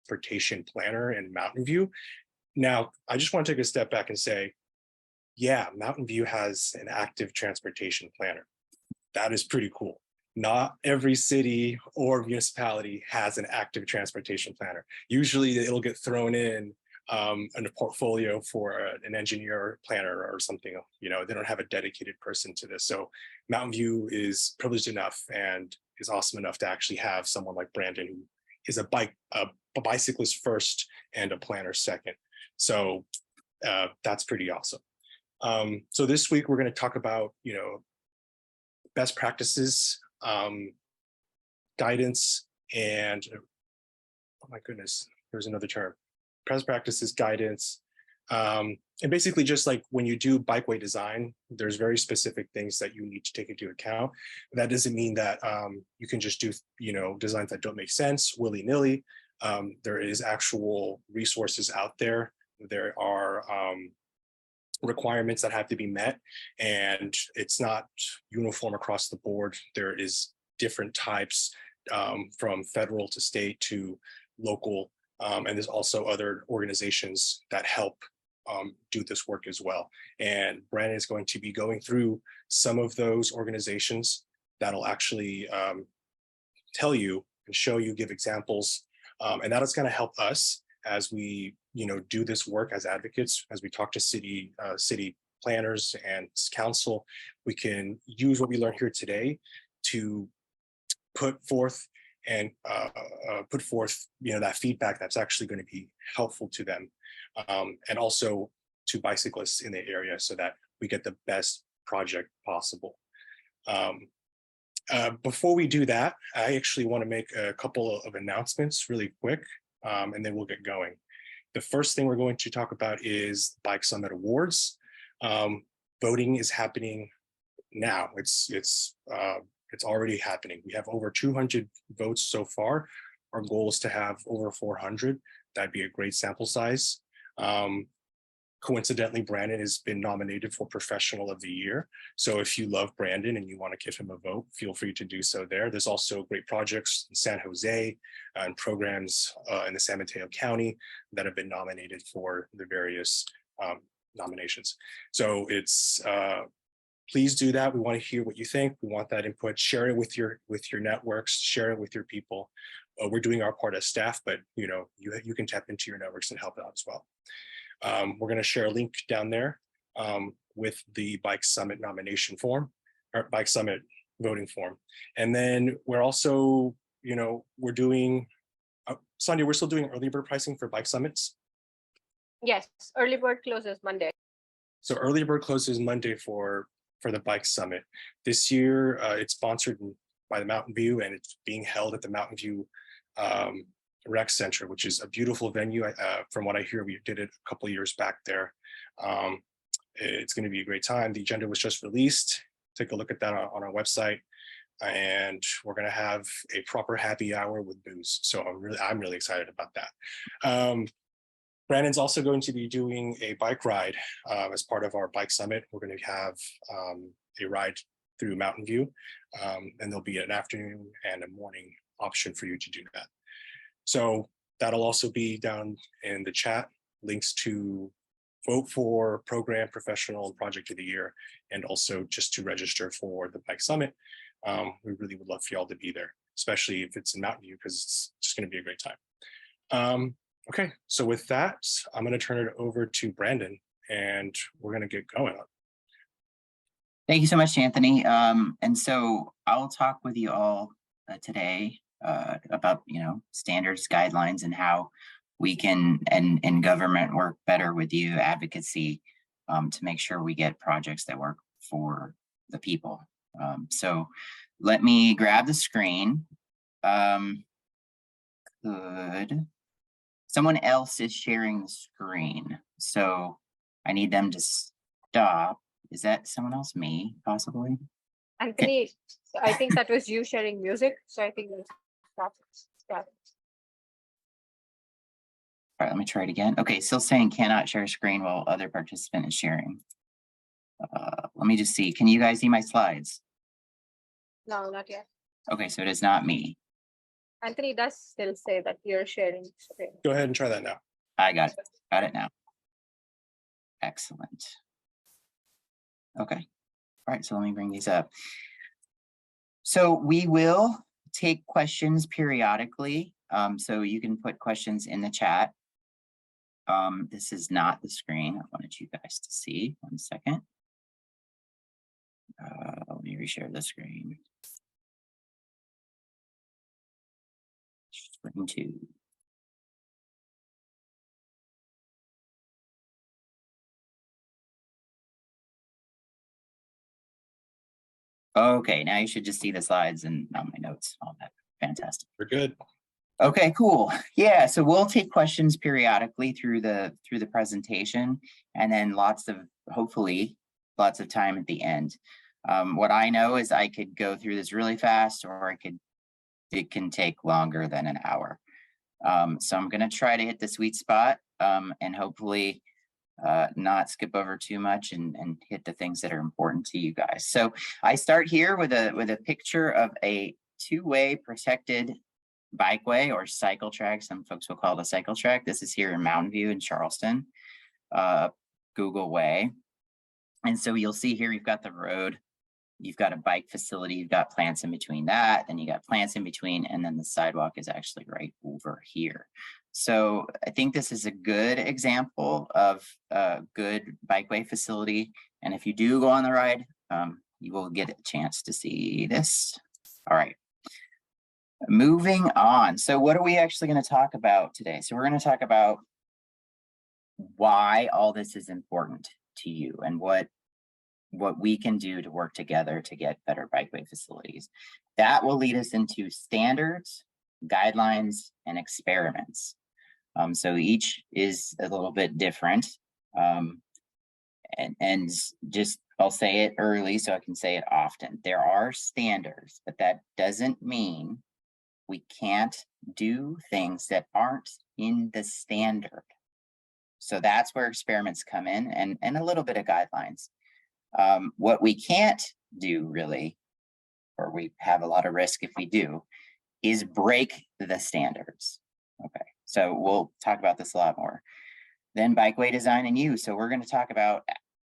transportation planner in Mountain View. Now, I just want to take a step back and say, yeah, Mountain View has an active transportation planner. That is pretty cool. Not every city or municipality has an active transportation planner. Usually it'll get thrown in a portfolio for an engineer or planner or something. You know, they don't have a dedicated person to this. So Mountain View is privileged enough and is awesome enough to actually have someone like Brandon, who is a bicyclist first and a planner second. So that's pretty awesome. So this week we're going to talk about, you know, best practices, guidance, and oh my goodness, there's another term. Best practices, guidance, and basically just like when you do bikeway design, there's very specific things that you need to take into account. That doesn't mean that you can just do, you know, designs that don't make sense willy-nilly. There is actual resources out there. There are requirements that have to be met, and it's not uniform across the board. There is different types from federal to state to local, and there's also other organizations that help do this work as well. And Brandon is going to be going through some of those organizations that'll actually tell you and show you, give examples, and that is going to help us as we, you know, do this work as advocates, as we talk to city planners and council. We can use what we learned here today to put forth, you know, that feedback that's actually going to be helpful to them, and also to bicyclists in the area, so that we get the best project possible. Before we do that, I actually want to make a couple of announcements really quick, and then we'll get going. The first thing we're going to talk about is Bike Summit Awards. Voting is happening now. It's already happening. We have over 200 votes so far. Our goal is to have over 400. That'd be a great sample size. Coincidentally, Brandon has been nominated for Professional of the Year. So if you love Brandon and you want to give him a vote, feel free to do so there. There's also great projects in San Jose and programs in the San Mateo County that have been nominated for the various nominations. So it's please do that. We want to hear what you think. We want that input. Share it with your networks. Share it with your people. We're doing our part as staff, but you know, you can tap into your networks and help out as well. We're going to share a link down there with the Bike Summit nomination form, or Bike Summit voting form. And then we're also, you know, we're doing, Sonia, we're still doing early bird pricing for Bike Summits? Yes, early bird closes Monday. So early bird closes Monday for the Bike Summit. This year, it's sponsored by the Mountain View, and it's being held at the Mountain View Rec Center, which is a beautiful venue. From what I hear, we did it a couple of years back there. It's going to be a great time. The agenda was just released. Take a look at that on our website, and we're going to have a proper happy hour with booze. So I'm really excited about that. Brandon's also going to be doing a bike ride as part of our Bike Summit. We're going to have a ride through Mountain View, and there'll be an afternoon and a morning option for you to do that. So that'll also be down in the chat, links to vote for program, professional, and project of the year, and also just to register for the Bike Summit. We really would love for y'all to be there, especially if it's in Mountain View, because it's just going to be a great time. Okay, so with that, I'm going to turn it over to Brandon, and we're going to get going. Thank you so much, Anthony. And so I'll talk with you all today about, you know, standards, guidelines, and how we can and government work better with you, advocacy, to make sure we get projects that work for the people. So let me grab the screen. Someone else is sharing the screen, so I need them to stop. Is that someone else, me, possibly? Anthony, I think that was you sharing music, so I think stop. All right, let me try it again. Okay, still saying cannot share screen while other participant is sharing. Let me just see. Can you guys see my slides? No, not yet. Okay, so it is not me. Anthony does still say that you're sharing screen. Go ahead and try that now. I got it now. Excellent. Okay. All right, so let me bring these up. So we will take questions periodically. So you can put questions in the chat. This is not the screen I wanted you guys to see. 1 second. Let me reshare the screen. Screen 2. Okay, now you should just see the slides and my notes, all that. Fantastic. We're good. Okay, cool. Yeah, so we'll take questions periodically through the presentation, and then hopefully lots of time at the end. What I know is I could go through this really fast, or it can take longer than an hour. So I'm going to try to hit the sweet spot, and hopefully not skip over too much and hit the things that are important to you guys. So I start here with a picture of a two-way protected bikeway or cycle track. Some folks will call it a cycle track. This is here in Mountain View in Charleston, Google Way. And so you'll see here, you've got the road, you've got a bike facility, you've got plants in between that, then you got plants in between, and then the sidewalk is actually right over here. So I think this is a good example of a good bikeway facility. And if you do go on the ride, you will get a chance to see this. All right. Moving on. So what are we actually going to talk about today? So we're going to talk about why all this is important to you and what we can do to work together to get better bikeway facilities. That will lead us into standards, guidelines, and experiments. So each is a little bit different. And just, I'll say it early so I can say it often. There are standards, but that doesn't mean we can't do things that aren't in the standard. So that's where experiments come in, and a little bit of guidelines. What we can't do really, or we have a lot of risk if we do, is break the standards. Okay, so we'll talk about this a lot more. Then bikeway design and use. So we're going to talk about,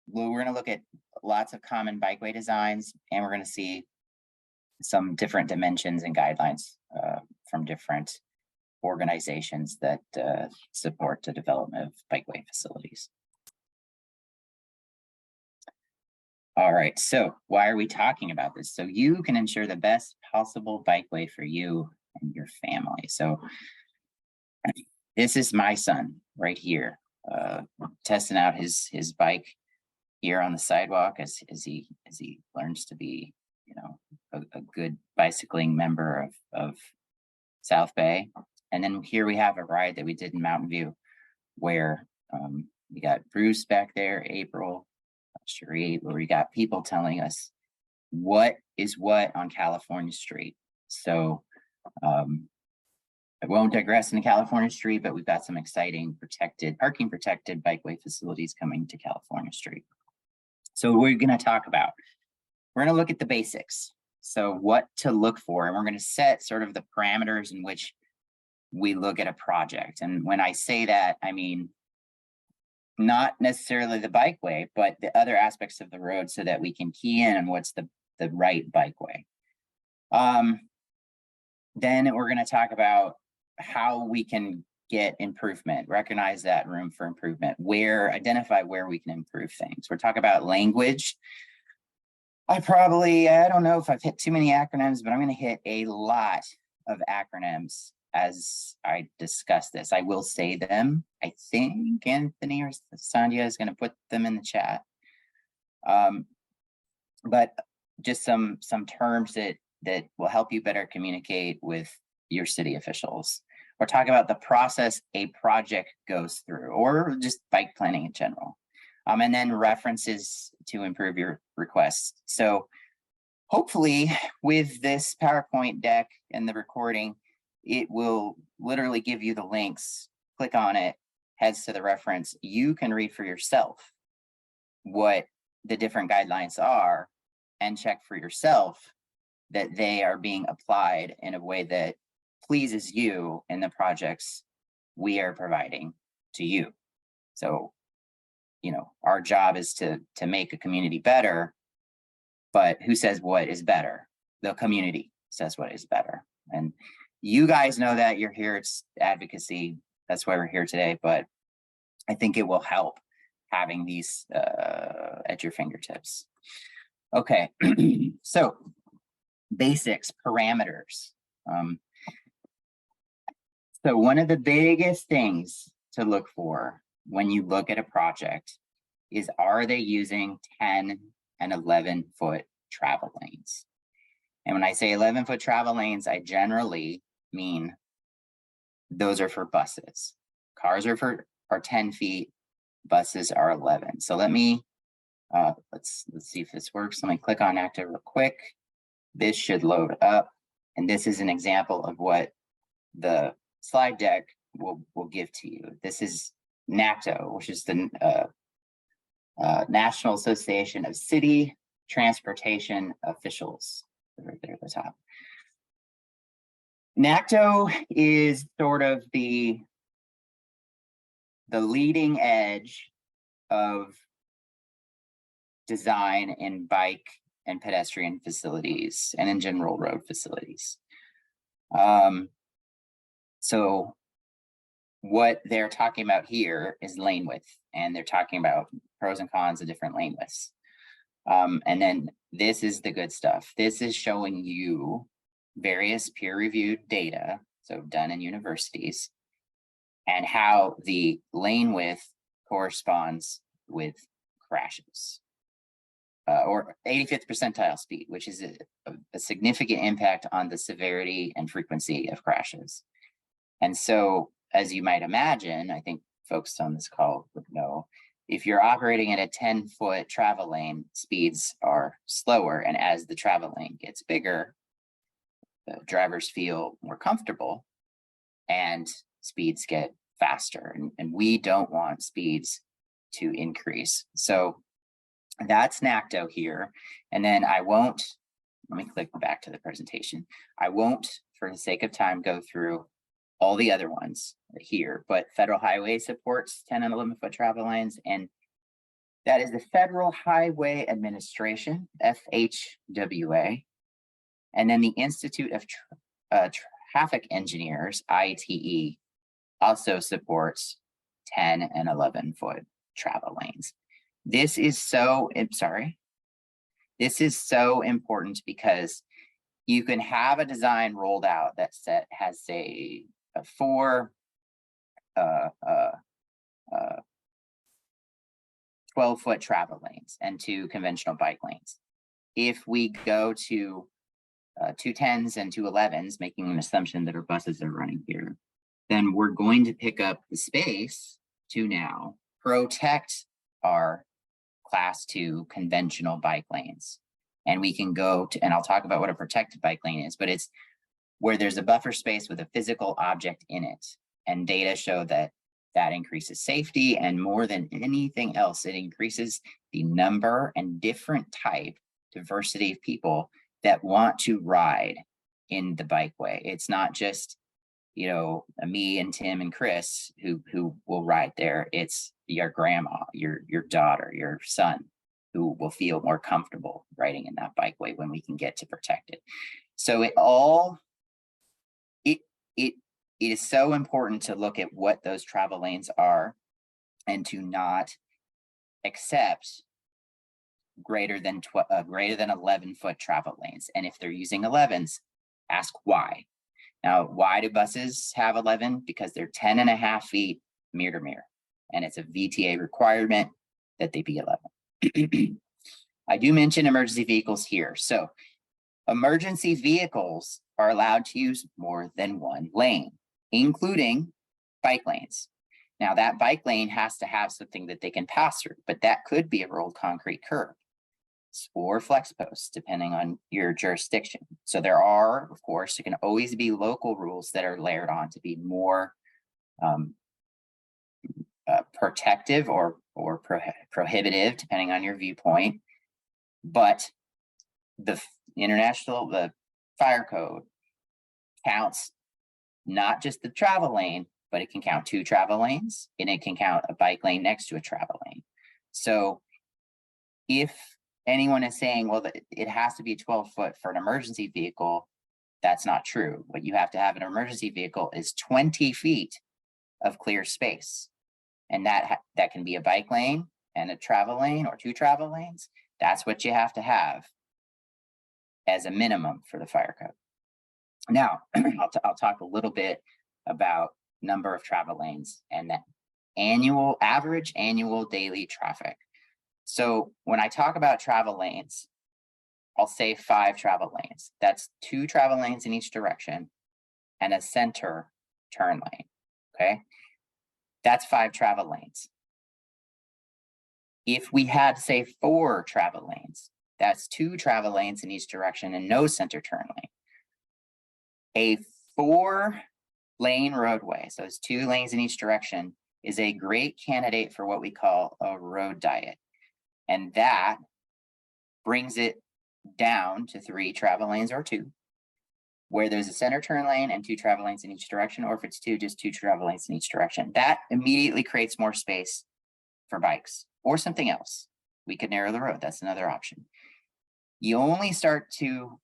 we're going to look at lots of common bikeway designs, and we're going to see some different dimensions and guidelines from different organizations that support the development of bikeway facilities. All right, so why are we talking about this? So you can ensure the best possible bikeway for you and your family. So this is my son right here, testing out his bike here on the sidewalk as he learns to be, you know, a good bicycling member of South Bay. And then here we have a ride that we did in Mountain View where we got Bruce back there, April, Cherie, where we got people telling us what is what on California Street. So I won't digress into California Street, but we've got some exciting parking protected bikeway facilities coming to California Street. So we're going to talk about, we're going to look at the basics. So what to look for, and we're going to set sort of the parameters in which we look at a project. And when I say that, I mean, not necessarily the bikeway, but the other aspects of the road so that we can key in on what's the right bikeway. Then we're going to talk about how we can get improvement, recognize that room for improvement, identify where we can improve things. We're talking about language. I don't know if I've hit too many acronyms, but I'm going to hit a lot of acronyms as I discuss this. I will say them. I think Anthony or Sandhya is going to put them in the chat. But just some terms that will help you better communicate with your city officials. We're talking about the process a project goes through, or just bike planning in general. And then references to improve your requests. So hopefully with this PowerPoint deck and the recording, it will literally give you the links, click on it, heads to the reference. You can read for yourself what the different guidelines are and check for yourself that they are being applied in a way that pleases you in the projects we are providing to you. So, you know, our job is to make a community better, but who says what is better? The community says what is better. And you guys know that. You're here, it's advocacy. That's why we're here today, but I think it will help having these at your fingertips. Okay, so basics, parameters. So one of the biggest things to look for when you look at a project is, are they using 10 and 11-foot travel lanes? And when I say 11-foot travel lanes, I generally mean those are for buses. Cars are 10 feet, buses are 11. So let me, let's see if this works. Let me click on NACTO real quick. This should load up. And this is an example of what the slide deck will give to you. This is NACTO, which is the National Association of City Transportation Officials. Right there at the top. NACTO is sort of the leading edge of design in bike and pedestrian facilities and in general road facilities. So what they're talking about here is lane width, and they're talking about pros and cons of different lane widths. And then this is the good stuff. This is showing you various peer-reviewed data, so done in universities, and how the lane width corresponds with crashes, or 85th percentile speed, which is a significant impact on the severity and frequency of crashes. And so, as you might imagine, I think folks on this call would know, if you're operating at a 10-foot travel lane, speeds are slower. And as the travel lane gets bigger, the drivers feel more comfortable and speeds get faster. And we don't want speeds to increase. So that's NACTO here. And then I won't, let me click back to the presentation. I won't, for the sake of time, go through all the other ones here, but Federal Highway supports 10 and 11-foot travel lanes, and that is the Federal Highway Administration, FHWA, and then the Institute of Traffic Engineers, ITE, also supports 10 and 11-foot travel lanes. This is so, this is so important because you can have a design rolled out that has, say, a 4 12-foot travel lanes and 2 conventional bike lanes. If we go to 2 10s and 2 11s, making an assumption that our buses are running here, then we're going to pick up the space to now protect our class 2 conventional bike lanes. And we can go to, and I'll talk about what a protected bike lane is, but it's where there's a buffer space with a physical object in it. And data show that that increases safety, and more than anything else, it increases the number and different type diversity of people that want to ride in the bikeway. It's not just, you know, me and Tim and Chris who will ride there. It's your grandma, your daughter, your son, who will feel more comfortable riding in that bikeway when we can get to protect it. So it is so important to look at what those travel lanes are and to not accept greater than 11-foot travel lanes. And if they're using 11s, ask why. Now, why do buses have 11? Because they're 10.5 feet mirror to mirror, and it's a VTA requirement that they be 11. I do mention emergency vehicles here. So emergency vehicles are allowed to use more than one lane, including bike lanes. Now, that bike lane has to have something that they can pass through, but that could be a rolled concrete curb or flex posts, depending on your jurisdiction. So there are, of course, there can always be local rules that are layered on to be more protective or prohibitive, depending on your viewpoint. But the fire code counts not just the travel lane, but it can count 2 travel lanes, and it can count a bike lane next to a travel lane. So if anyone is saying, well, it has to be 12 foot for an emergency vehicle, that's not true. What you have to have in an emergency vehicle is 20 feet of clear space. And that can be a bike lane and a travel lane or 2 travel lanes. That's what you have to have as a minimum for the fire code. Now, I'll talk a little bit about number of travel lanes and that average annual daily traffic. So when I talk about travel lanes, I'll say 5 travel lanes. That's 2 travel lanes in each direction and a center turn lane, okay? That's 5 travel lanes. If we had, say, 4 travel lanes, that's 2 travel lanes in each direction and no center turn lane. A 4-lane roadway, so it's 2 lanes in each direction, is a great candidate for what we call a road diet. And that brings it down to 3 travel lanes or 2, where there's a center turn lane and 2 travel lanes in each direction, or if it's 2, just 2 travel lanes in each direction. That immediately creates more space for bikes or something else. We could narrow the road. That's another option. You only start to,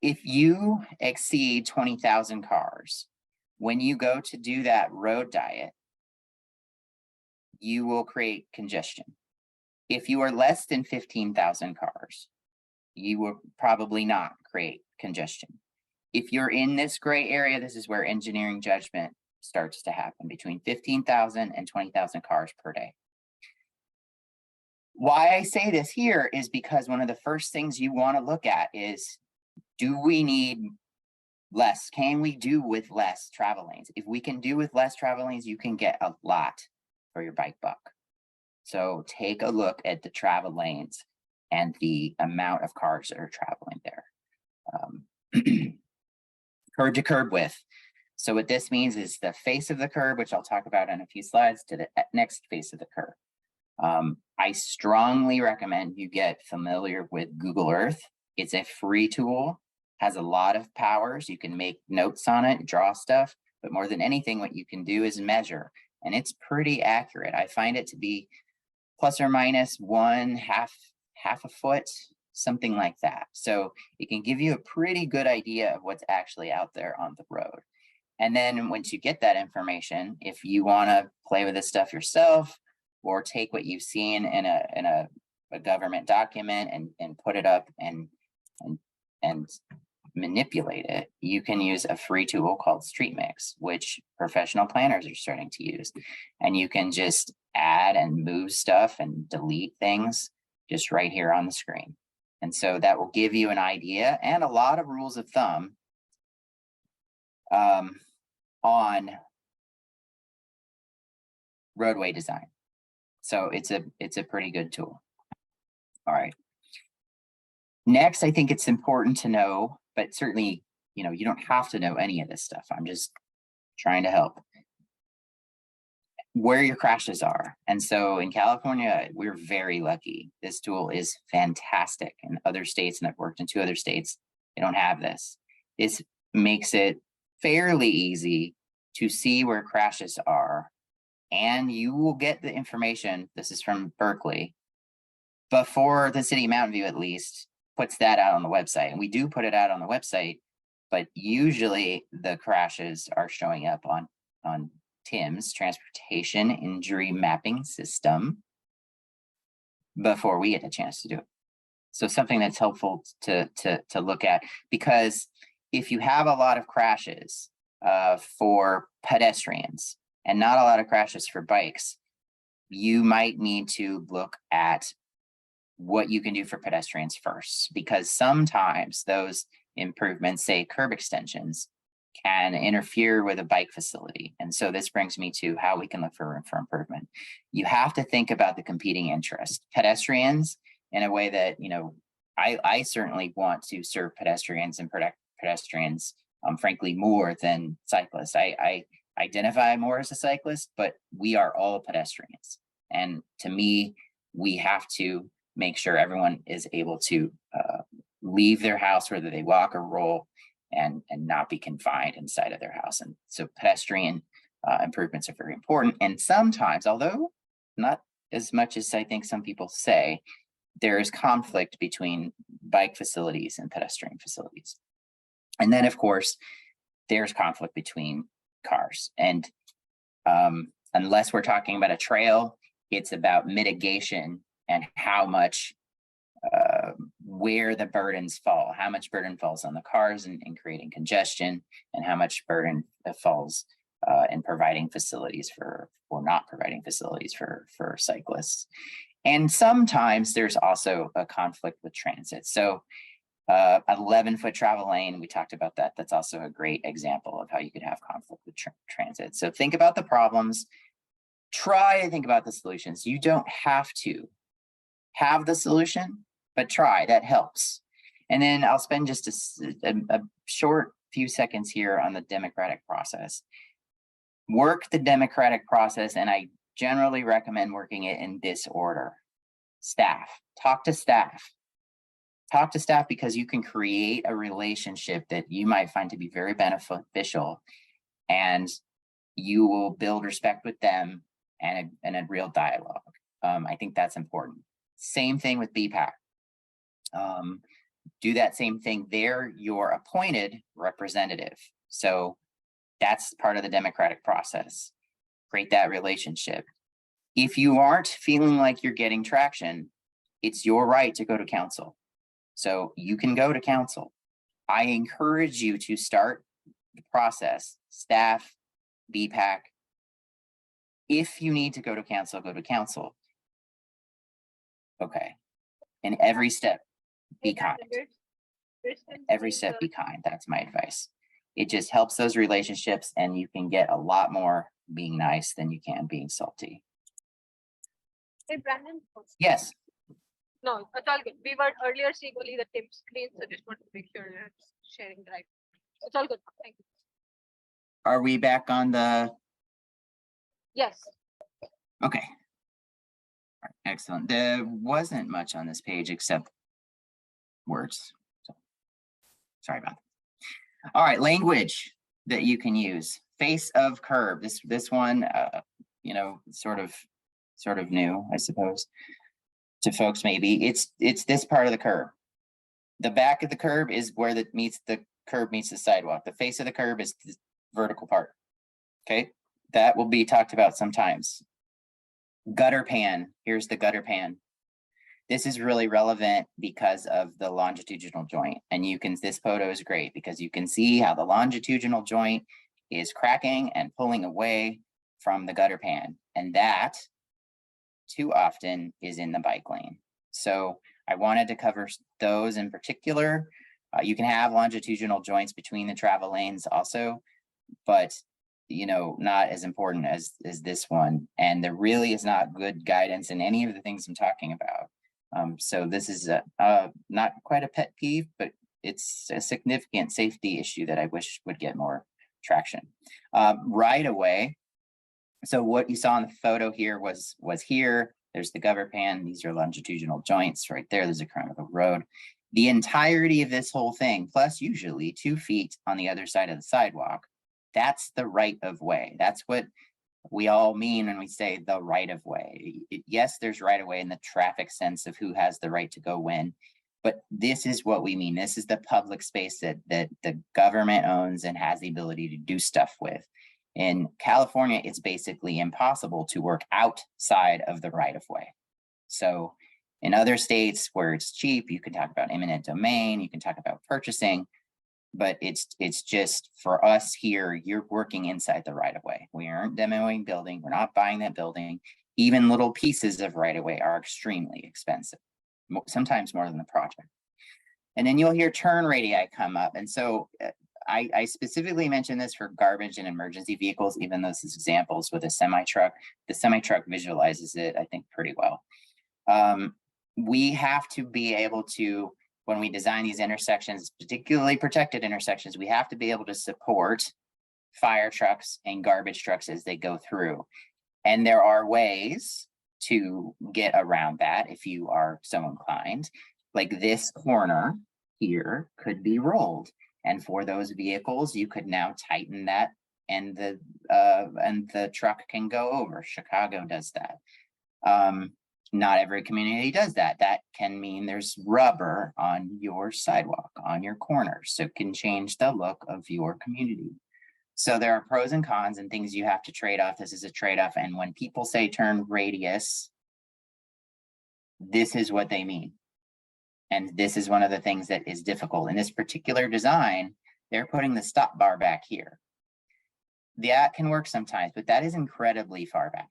if you exceed 20,000 cars, when you go to do that road diet, you will create congestion. If you are less than 15,000 cars, you will probably not create congestion. If you're in this gray area, this is where engineering judgment starts to happen, between 15,000 and 20,000 cars per day. Why I say this here is because one of the first things you want to look at is, do we need less? Can we do with less travel lanes? If we can do with less travel lanes, you can get a lot for your bike buck. So take a look at the travel lanes and the amount of cars that are traveling there. Curb to curb width. So what this means is the face of the curb, which I'll talk about in a few slides, to the next face of the curb. I strongly recommend you get familiar with Google Earth. It's a free tool, has a lot of powers. You can make notes on it, draw stuff, but more than anything, what you can do is measure, and it's pretty accurate. I find it to be plus or minus half a foot, something like that. So it can give you a pretty good idea of what's actually out there on the road. And then once you get that information, if you want to play with this stuff yourself, or take what you've seen in a government document and put it up and manipulate it, you can use a free tool called Street Mix, which professional planners are starting to use. And you can just add and move stuff and delete things just right here on the screen. And so that will give you an idea and a lot of rules of thumb on roadway design. So it's a pretty good tool. All right. Next, I think it's important to know, but certainly, you don't have to know any of this stuff. I'm just trying to help, where your crashes are. And so in California, we're very lucky. This tool is fantastic. In other states, and I've worked in 2 other states, they don't have this. This makes it fairly easy to see where crashes are. And you will get the information, this is from Berkeley, before the city of Mountain View at least puts that out on the website. And we do put it out on the website, but usually the crashes are showing up on TIMS, Transportation Injury Mapping System, before we get a chance to do it. So something that's helpful to look at, because if you have a lot of crashes for pedestrians and not a lot of crashes for bikes, you might need to look at what you can do for pedestrians first, because sometimes those improvements, say curb extensions, can interfere with a bike facility. And so this brings me to how we can look for room for improvement. You have to think about the competing interests. Pedestrians, in a way that, I certainly want to serve pedestrians and protect pedestrians, frankly, more than cyclists. I identify more as a cyclist, but we are all pedestrians. And to me, we have to make sure everyone is able to leave their house, whether they walk or roll, and not be confined inside of their house. And so pedestrian improvements are very important. And sometimes, although not as much as I think some people say, there is conflict between bike facilities and pedestrian facilities. And then, of course, there's conflict between cars. And unless we're talking about a trail, it's about mitigation and how much, where the burdens fall, how much burden falls on the cars and creating congestion, and how much burden falls in providing facilities or not providing facilities for cyclists. And sometimes there's also a conflict with transit. So an 11-foot travel lane, we talked about that. That's also a great example of how you could have conflict with transit. So think about the problems, try to think about the solutions. You don't have to have the solution, but try, that helps. And then I'll spend just a short few seconds here on the democratic process. Work the democratic process, and I generally recommend working it in this order. Staff, talk to staff. Talk to staff because you can create a relationship that you might find to be very beneficial, and you will build respect with them and a real dialogue. I think that's important. Same thing with BPAC. Do that same thing. They're your appointed representative. So that's part of the democratic process. Create that relationship. If you aren't feeling like you're getting traction, it's your right to go to council. So you can go to council. I encourage you to start the process, staff, BPAC. If you need to go to council, go to council. Okay. And every step, be kind. Every step, be kind. That's my advice. It just helps those relationships, and you can get a lot more being nice than you can being salty. Hey, Brandon. Yes. No, it's all good. We were earlier seeing only the Tim's screen, so just want to make sure you're sharing the right. It's all good. Thank you. Are we back on the? Yes. Okay. All right, excellent. There wasn't much on this page except words. So, sorry about that. All right, language that you can use. Face of curb. This one, you know, sort of new, I suppose, to folks. Maybe it's this part of the curb. The back of the curb is where the curb meets the sidewalk. The face of the curb is the vertical part. Okay, that will be talked about sometimes. Gutter pan. Here's the gutter pan. This is really relevant because of the longitudinal joint. And this photo is great because you can see how the longitudinal joint is cracking and pulling away from the gutter pan. And that too often is in the bike lane. So I wanted to cover those in particular. You can have longitudinal joints between the travel lanes also, but you know, not as important as this one. And there really is not good guidance in any of the things I'm talking about. So this is not quite a pet peeve, but it's a significant safety issue that I wish would get more traction. Right away. So what you saw in the photo here was here. There's the gutter pan. These are longitudinal joints right there. There's a crown of the road. The entirety of this whole thing, plus usually 2 feet on the other side of the sidewalk, that's the right of way. That's what we all mean when we say the right of way. Yes, there's right of way in the traffic sense of who has the right to go when, but this is what we mean. This is the public space that the government owns and has the ability to do stuff with. In California, it's basically impossible to work outside of the right of way. So in other states where it's cheap, you can talk about eminent domain, you can talk about purchasing, but it's just for us here, you're working inside the right of way. We aren't demoing building, we're not buying that building. Even little pieces of right of way are extremely expensive, sometimes more than the project. And then you'll hear turn radii come up. And so I specifically mentioned this for garbage and emergency vehicles, even though this is examples with a semi-truck. The semi-truck visualizes it, I think, pretty well. We have to be able to, when we design these intersections, particularly protected intersections, we have to be able to support fire trucks and garbage trucks as they go through. And there are ways to get around that if you are so inclined. Like this corner here could be rolled. And for those vehicles, you could now tighten that, and the truck can go over. Chicago does that. Not every community does that. That can mean there's rubber on your sidewalk, on your corners, so it can change the look of your community. So there are pros and cons and things you have to trade off. This is a trade-off. And when people say turn radius, this is what they mean. And this is one of the things that is difficult. In this particular design, they're putting the stop bar back here. That can work sometimes, but that is incredibly far back.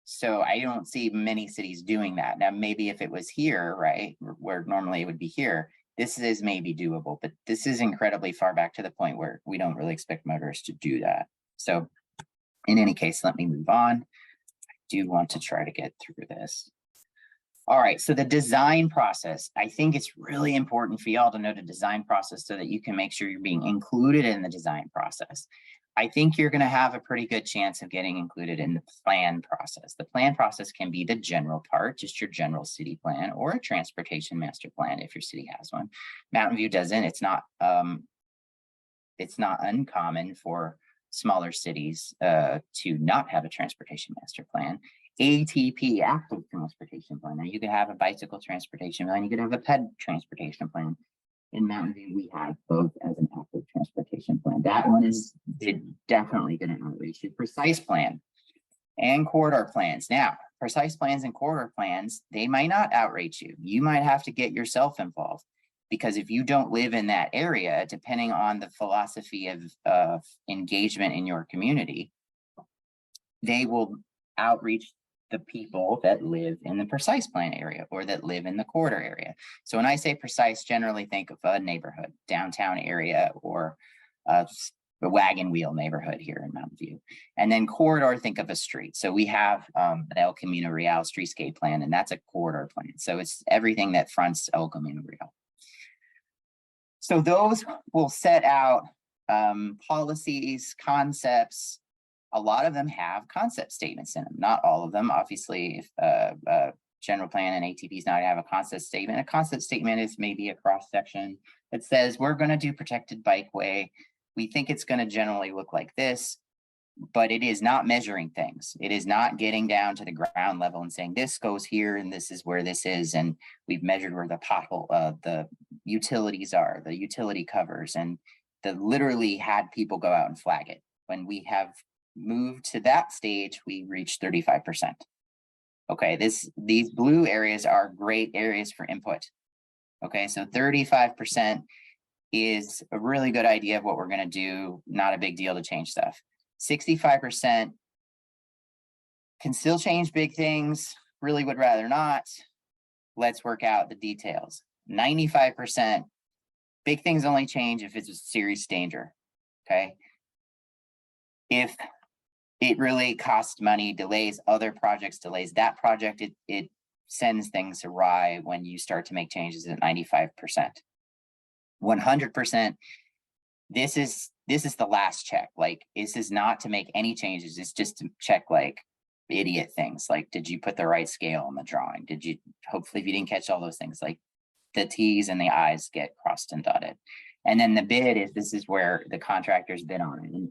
So I don't see many cities doing that. Now, maybe if it was here, right, where normally it would be here, this is maybe doable, but this is incredibly far back to the point where we don't really expect motorists to do that. So in any case, let me move on. I do want to try to get through this. All right, so the design process. I think it's really important for y'all to know the design process so that you can make sure you're being included in the design process. I think you're gonna have a pretty good chance of getting included in the plan process. The plan process can be the general part, just your general city plan, or a transportation master plan if your city has one. Mountain View doesn't. It's not uncommon for smaller cities to not have a transportation master plan. ATP, active transportation plan. Now you could have a bicycle transportation plan, you could have a ped transportation plan. In Mountain View, we have both as an active transportation plan. That one is definitely going to outreach you. Precise plan and corridor plans. Now, precise plans and corridor plans, they might not outreach you. You might have to get yourself involved, because if you don't live in that area, depending on the philosophy of engagement in your community, they will outreach the people that live in the precise plan area or that live in the corridor area. So when I say precise, generally think of a neighborhood, downtown area, or a wagon wheel neighborhood here in Mountain View. And then corridor, think of a street. So we have an El Camino Real streetscape plan, and that's a corridor plan. So it's everything that fronts El Camino Real. So those will set out policies, concepts. A lot of them have concept statements in them. Not all of them. Obviously, if general plan and ATP is not gonna have a concept statement. A concept statement is maybe a cross section that says we're going to do protected bikeway. We think it's going to generally look like this, but it is not measuring things. It is not getting down to the ground level and saying this goes here and this is where this is, and we've measured where the pothole, the utilities are, the utility covers, and literally had people go out and flag it. When we have moved to that stage, we reached 35%. Okay, these blue areas are great areas for input. Okay, so 35% is a really good idea of what we're going to do. Not a big deal to change stuff. 65% can still change big things. Really would rather not. Let's work out the details. 95%, big things only change if it's a serious danger. Okay, if it really costs money, delays other projects, delays that project, it sends things awry when you start to make changes at 95%. 100%, this is the last check. Like, this is not to make any changes. It's just to check like idiot things. Like, did you put the right scale on the drawing? Did you, hopefully if you didn't catch all those things, like the T's and the I's get crossed and dotted. And then the bid is, this is where the contractors bid on it. And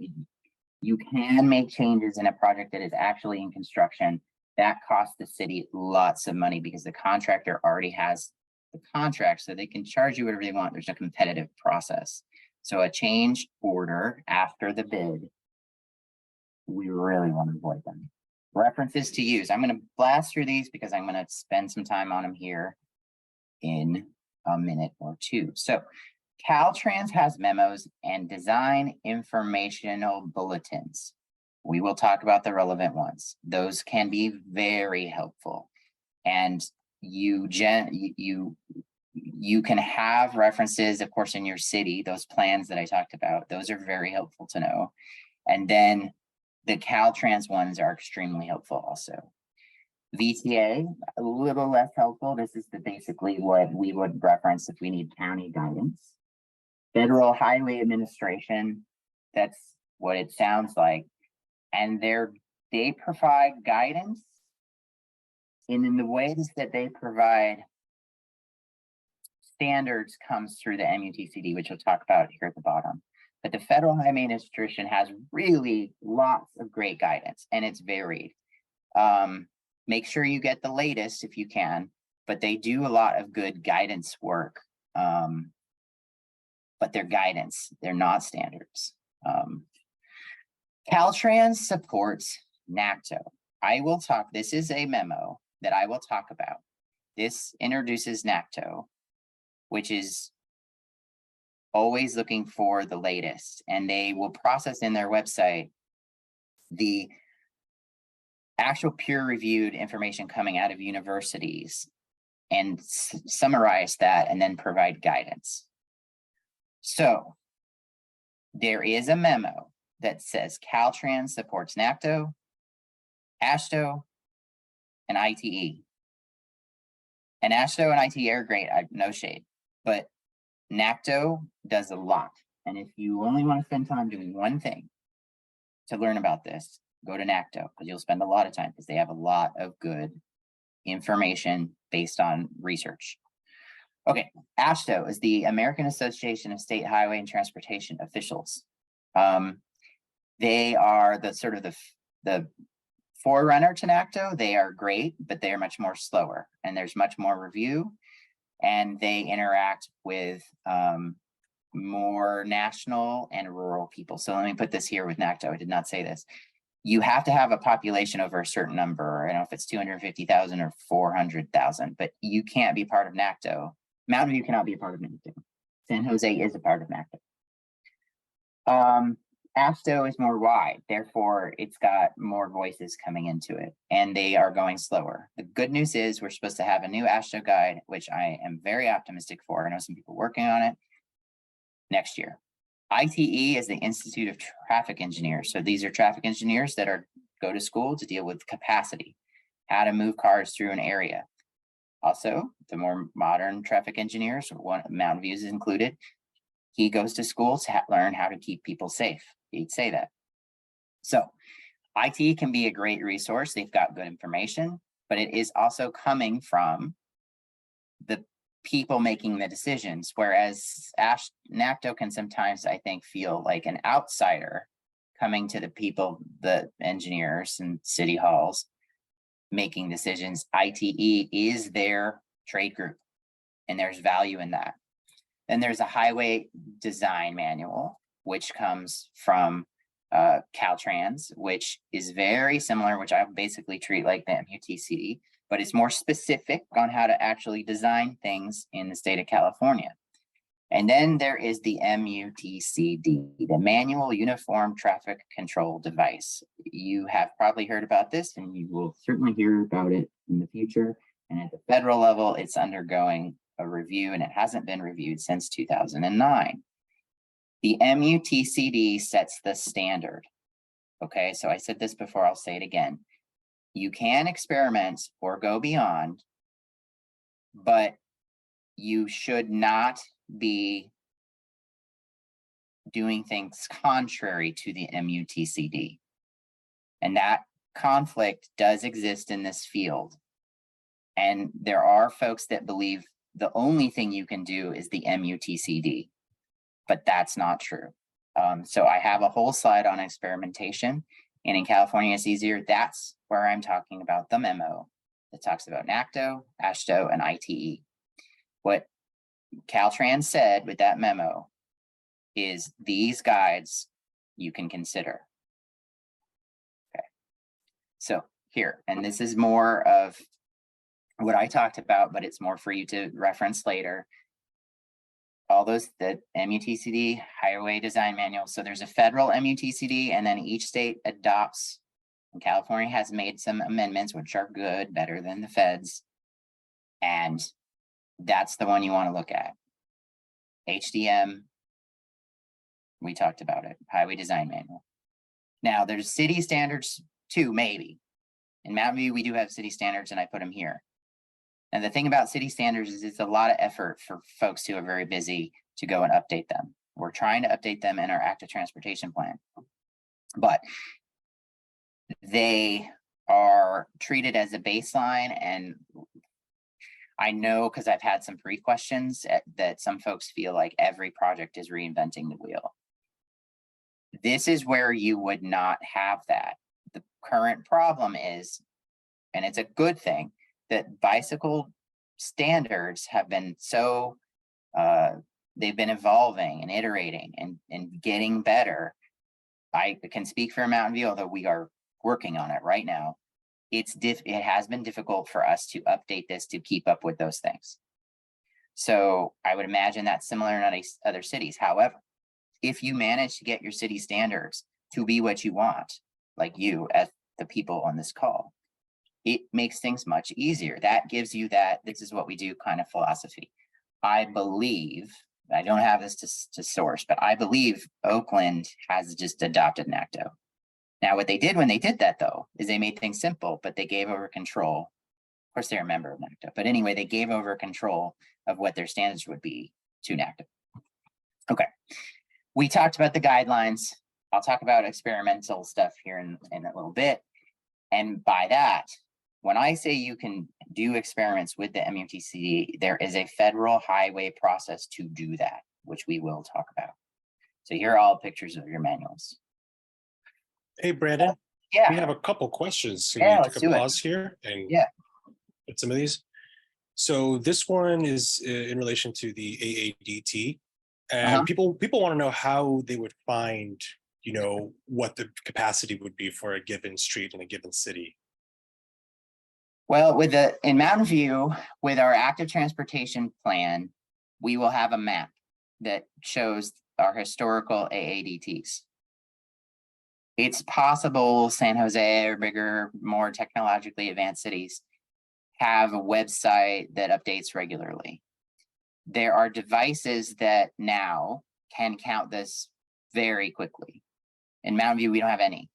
you can make changes in a project that is actually in construction. That costs the city lots of money because the contractor already has the contract, so they can charge you whatever they want. There's a competitive process. So a change order after the bid, we really want to avoid them. References to use. I'm going to blast through these because I'm going to spend some time on them here in a minute or two. So Caltrans has memos and design informational bulletins. We will talk about the relevant ones. Those can be very helpful. And you can have references, of course, in your city, those plans that I talked about, those are very helpful to know. And then the Caltrans ones are extremely helpful also. VTA, a little less helpful. This is basically what we would reference if we need county guidance. Federal Highway Administration, that's what it sounds like. And they provide guidance. And in the ways that they provide standards comes through the MUTCD, which we'll talk about here at the bottom. But the Federal Highway Administration has really lots of great guidance, and it's varied. Make sure you get the latest if you can, but they do a lot of good guidance work. But they're guidance, they're not standards. Caltrans supports NACTO. I will talk, this is a memo that I will talk about. This introduces NACTO, which is always looking for the latest, and they will process in their website the actual peer-reviewed information coming out of universities and summarize that and then provide guidance. So there is a memo that says Caltrans supports NACTO, AASHTO, and ITE. And AASHTO and ITE are great, no shade, but NACTO does a lot. And if you only want to spend time doing one thing to learn about this, go to NACTO, because you'll spend a lot of time, because they have a lot of good information based on research. Okay, AASHTO is the American Association of State Highway and Transportation Officials. They are the sort of the forerunner to NACTO. They are great, but they are much more slower, and there's much more review, and they interact with more national and rural people. So let me put this here with NACTO. I did not say this. You have to have a population over a certain number. I don't know if it's 250,000 or 400,000, but you can't be part of NACTO. Mountain View cannot be a part of NACTO. San Jose is a part of NACTO. AASHTO is more wide, therefore it's got more voices coming into it, and they are going slower. The good news is we're supposed to have a new AASHTO guide, which I am very optimistic for. I know some people working on it next year. ITE is the Institute of Traffic Engineers. So these are traffic engineers that go to school to deal with capacity, how to move cars through an area. Also, the more modern traffic engineers, one Mountain View is included, he goes to school to learn how to keep people safe. He'd say that. So IT can be a great resource. They've got good information, but it is also coming from the people making the decisions, whereas NACTO can sometimes, I think, feel like an outsider coming to the people, the engineers and city halls making decisions. ITE is their trade group, and there's value in that. Then there's a highway design manual, which comes from Caltrans, which is very similar, which I basically treat like the MUTCD, but it's more specific on how to actually design things in the state of California. And then there is the MUTCD, the Manual Uniform Traffic Control Device. You have probably heard about this, and you will certainly hear about it in the future. And at the federal level, it's undergoing a review, and it hasn't been reviewed since 2009. The MUTCD sets the standard. Okay, so I said this before, I'll say it again. You can experiment or go beyond, but you should not be doing things contrary to the MUTCD. And that conflict does exist in this field. And there are folks that believe the only thing you can do is the MUTCD, but that's not true. So I have a whole slide on experimentation, and in California it's easier. That's where I'm talking about the memo that talks about NACTO, AASHTO, and ITE. What Caltrans said with that memo is these guides you can consider. Okay, so here, and this is more of what I talked about, but it's more for you to reference later. All those, the MUTCD, Highway Design Manual. So there's a federal MUTCD, and then each state adopts, and California has made some amendments, which are good, better than the feds. And that's the one you want to look at. HDM, we talked about it, Highway Design Manual. Now there's city standards too, maybe. In Mountain View, we do have city standards, and I put them here. And the thing about city standards is it's a lot of effort for folks who are very busy to go and update them. We're trying to update them in our active transportation plan, but they are treated as a baseline. And I know because I've had some pre-questions that some folks feel like every project is reinventing the wheel. This is where you would not have that. The current problem is, and it's a good thing, that bicycle standards have been so, they've been evolving and iterating and getting better. I can speak for Mountain View, although we are working on it right now. It has been difficult for us to update this to keep up with those things. So I would imagine that's similar in other cities. However, if you manage to get your city standards to be what you want, like you as the people on this call, it makes things much easier. That gives you that this is what we do kind of philosophy. I believe, I don't have this to source, but I believe Oakland has just adopted NACTO. Now, what they did when they did that, though, is they made things simple, but they gave over control. Of course, they're a member of NACTO, but anyway, they gave over control of what their standards would be to NACTO. Okay, we talked about the guidelines. I'll talk about experimental stuff here in a little bit. And by that, when I say you can do experiments with the MUTCD, there is a federal highway process to do that, which we will talk about. So here are all pictures of your manuals. Hey, Brandon. Yeah. We have a couple questions. Can Yeah, we let's take a do it. pause here and Yeah. get some of these? So this one is in relation to the AADT, and people want to know how they would find, you know, what the capacity would be for a given street in a given city. Well, in Mountain View, with our active transportation plan, we will have a map that shows our historical AADTs. It's possible San Jose or bigger, more technologically advanced cities have a website that updates regularly. There are devices that now can count this very quickly. In Mountain View, we don't have any,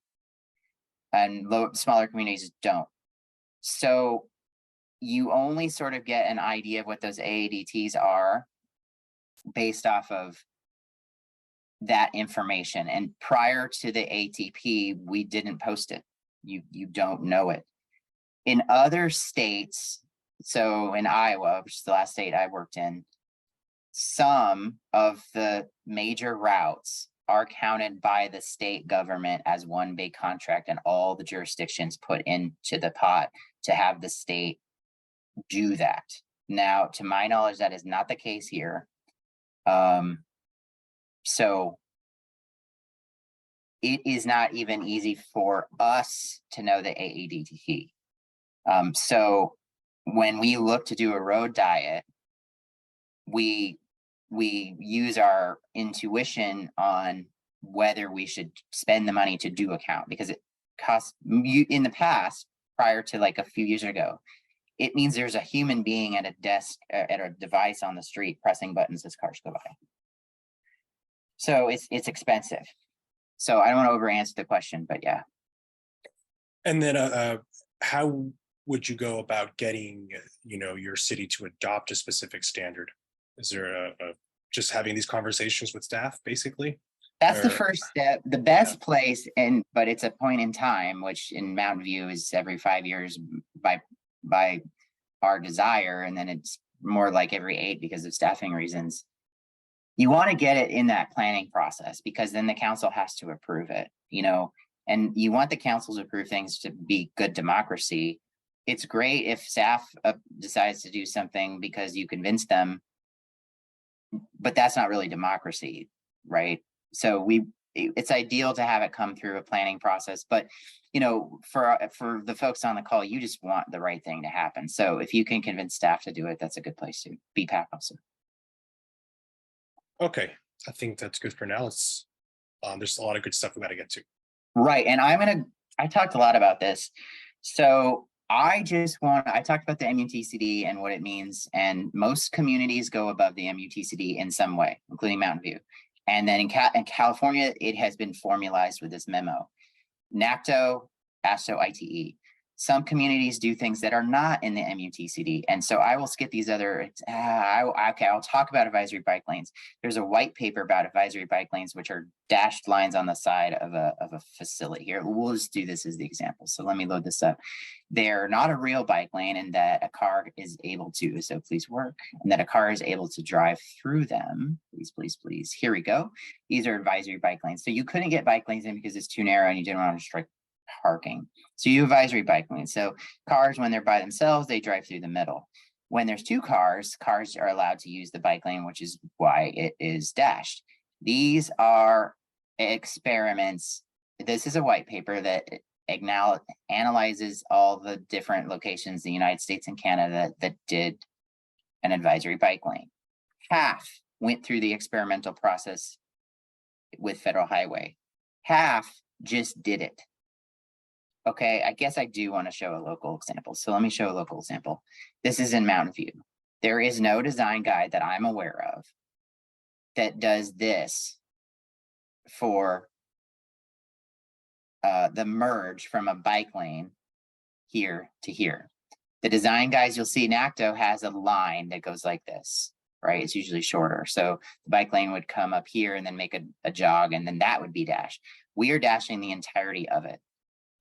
and smaller communities don't. So you only sort of get an idea of what those AADTs are based off of that information. And prior to the ATP, we didn't post it. You don't know it. In other states, so in Iowa, which is the last state I worked in, some of the major routes are counted by the state government as one big contract, and all the jurisdictions put into the pot to have the state do that. Now, to my knowledge, that is not the case here. So it is not even easy for us to know the AADT. So when we look to do a road diet, we use our intuition on whether we should spend the money to do a count, because it costs you in the past, prior to like a few years ago, it means there's a human being at a desk, at a device on the street pressing buttons as cars go by. So it's expensive. So I don't want to over answer the question, but yeah. And then how would you go about getting, you know, your city to adopt a specific standard? Is there just having these conversations with staff, basically? That's the first step. The best place, but it's a point in time, which in Mountain View is every 5 years by our desire, and then it's more like every 8 because of staffing reasons. You want to get it in that planning process, because then the council has to approve it, you know, and you want the council to approve things to be good democracy. It's great if staff decides to do something because you convince them, but that's not really democracy, right? So it's ideal to have it come through a planning process, but you know, for the folks on the call, you just want the right thing to happen. So if you can convince staff to do it, that's a good place to be. Pat also. Okay, I think that's good for now. It's there's a lot of good stuff we got to get to. Right, and I talked a lot about this, so I talked about the MUTCD and what it means, and most communities go above the MUTCD in some way, including Mountain View. And then in California, it has been formalized with this memo. NACTO, ASTO, ITE. Some communities do things that are not in the MUTCD. And so I will skip these other, okay, I'll talk about advisory bike lanes. There's a white paper about advisory bike lanes, which are dashed lines on the side of a facility here. We'll just do this as the example. So let me load this up. They're not a real bike lane and that a car is able to, so please work, and that a car is able to drive through them. Please, please, please. Here we go. These are advisory bike lanes. So you couldn't get bike lanes in because it's too narrow and you didn't want to restrict parking. So you advisory bike lanes. So cars, when they're by themselves, they drive through the middle. When there's two cars, cars are allowed to use the bike lane, which is why it is dashed. These are experiments. This is a white paper that analyzes all the different locations in the United States and Canada that did an advisory bike lane. Half went through the experimental process with Federal Highway. Half just did it. Okay, I guess I do want to show a local example. So let me show a local example. This is in Mountain View. There is no design guide that I'm aware of that does this for the merge from a bike lane here to here. The design guides you'll see NACTO has a line that goes like this, right? It's usually shorter. So the bike lane would come up here and then make a jog, and then that would be dashed. We are dashing the entirety of it.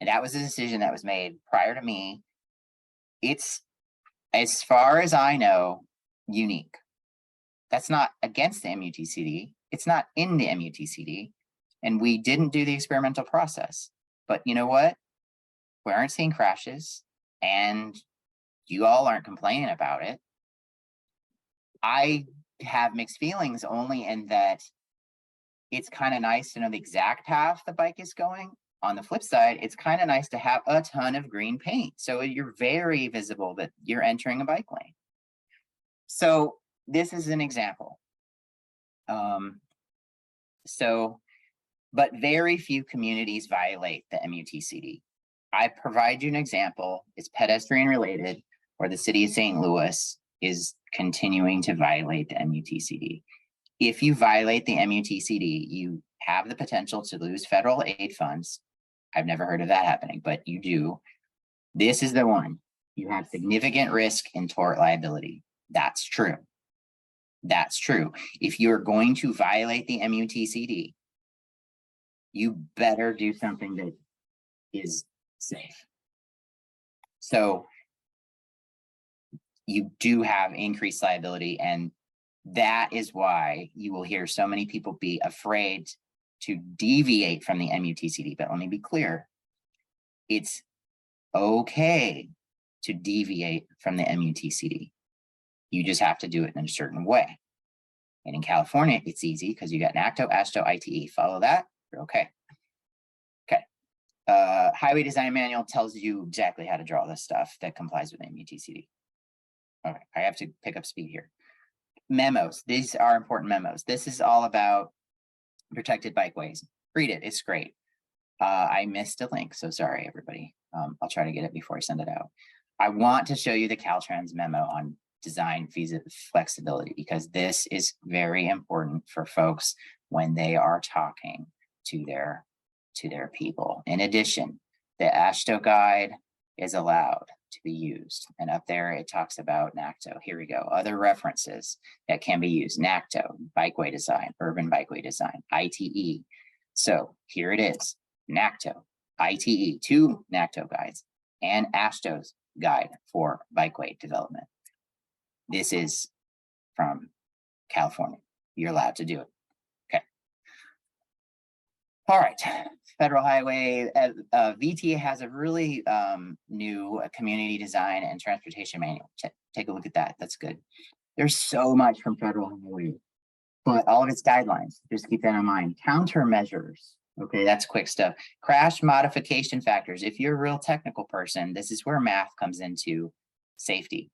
And that was a decision that was made prior to me. It's, as far as I know, unique. That's not against the MUTCD. It's not in the MUTCD. And we didn't do the experimental process. But you know what? We aren't seeing crashes and you all aren't complaining about it. I have mixed feelings only in that it's kind of nice to know the exact path the bike is going. On the flip side, it's kind of nice to have a ton of green paint. So you're very visible that you're entering a bike lane. So this is an example. But very few communities violate the MUTCD. I provide you an example. It's pedestrian related, where the city of St. Louis is continuing to violate the MUTCD. If you violate the MUTCD, you have the potential to lose federal aid funds. I've never heard of that happening, but you do. This is the one. You have significant risk in tort liability. That's true. That's true. If you're going to violate the MUTCD, you better do something that is safe. So you do have increased liability, and that is why you will hear so many people be afraid to deviate from the MUTCD. But let me be clear, it's okay to deviate from the MUTCD. You just have to do it in a certain way. And in California, it's easy because you got NACTO, AASHTO, ITE. Follow that, you're okay. Okay. Highway Design Manual tells you exactly how to draw this stuff that complies with MUTCD. Okay, I have to pick up speed here. Memos, these are important memos. This is all about protected bikeways. Read it, it's great. I missed a link, so sorry, everybody. I'll try to get it before I send it out. I want to show you the Caltrans memo on design flexibility, because this is very important for folks when they are talking to their people. In addition, the AASHTO guide is allowed to be used. And up there, it talks about NACTO. Here we go. Other references that can be used. NACTO, bikeway design, urban bikeway design, ITE. So here it is. NACTO, ITE, 2 NACTO guides, and AASHTO's guide for bikeway development. This is from California. You're allowed to do it. Okay. All right. Federal Highway, VTA has a really new community design and transportation manual. Take a look at that. That's good. There's so much from Federal Highway, but all of its guidelines, just keep that in mind. Countermeasures. Okay, that's quick stuff. Crash modification factors. If you're a real technical person, this is where math comes into safety.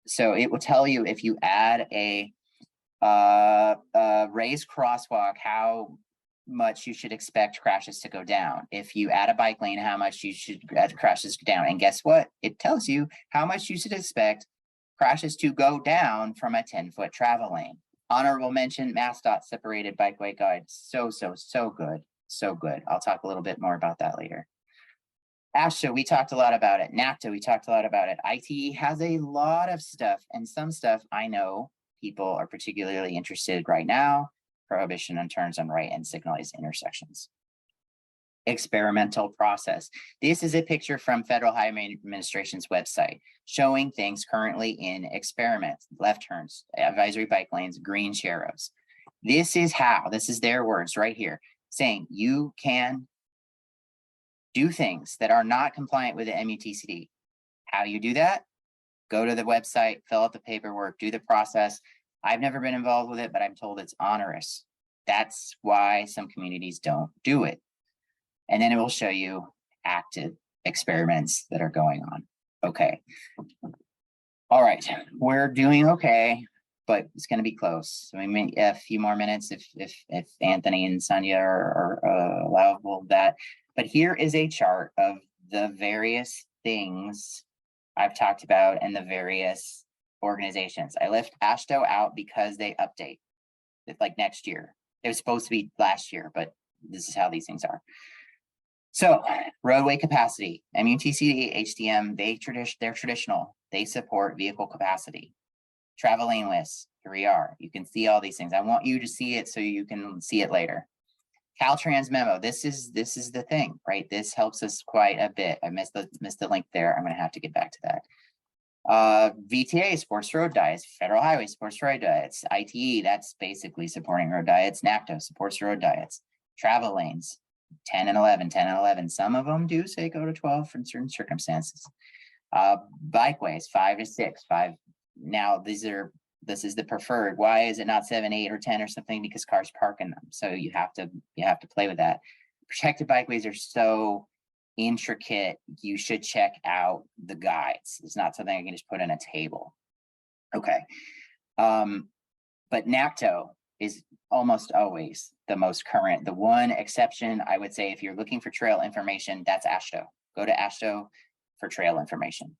So it will tell you if you add a raised crosswalk, how much you should expect crashes to go down. If you add a bike lane, how much you should add crashes down. And guess what? It tells you how much you should expect crashes to go down from a 10-foot travel lane. Honorable mention, MassDOT separated bikeway guide. So good. So good. I'll talk a little bit more about that later. ASHA, we talked a lot about it. NACTO, we talked a lot about it. ITE has a lot of stuff, and some stuff I know people are particularly interested right now. Prohibition on turns on right and signalized intersections. Experimental process. This is a picture from Federal Highway Administration's website showing things currently in experiments, left turns, advisory bike lanes, green sharrows. This is how, this is their words right here, saying you can do things that are not compliant with the MUTCD. How you do that? Go to the website, fill out the paperwork, do the process. I've never been involved with it, but I'm told it's onerous. That's why some communities don't do it. And then it will show you active experiments that are going on. Okay. All right, we're doing okay, but it's going to be close. So we may a few more minutes if Anthony and Sonia are allowable of that. But here is a chart of the various things I've talked about and the various organizations. I left ASHTO out because they update. It's like next year. It was supposed to be last year, but this is how these things are. So roadway capacity, MUTCD, HDM, they're traditional. They support vehicle capacity. Travel lane lists, here we are. You can see all these things. I want you to see it so you can see it later. Caltrans memo, this is the thing, right? This helps us quite a bit. I missed the link there. I'm gonna have to get back to that. VTA, sports road diets, federal highway sports road diets, ITE, that's basically supporting road diets. NACTO supports road diets. Travel lanes, 10 and 11, 10 and 11. Some of them do say go to 12 in certain circumstances. Bikeways, 5 to 6, 5. Now this is the preferred. Why is it not 7, 8, or 10 or something? Because cars park in them. So you have to play with that. Protected bikeways are so intricate. You should check out the guides. It's not something I can just put in a table. Okay. But NACTO is almost always the most current. The one exception I would say, if you're looking for trail information, that's ASHTO. Go to ASHTO for trail information.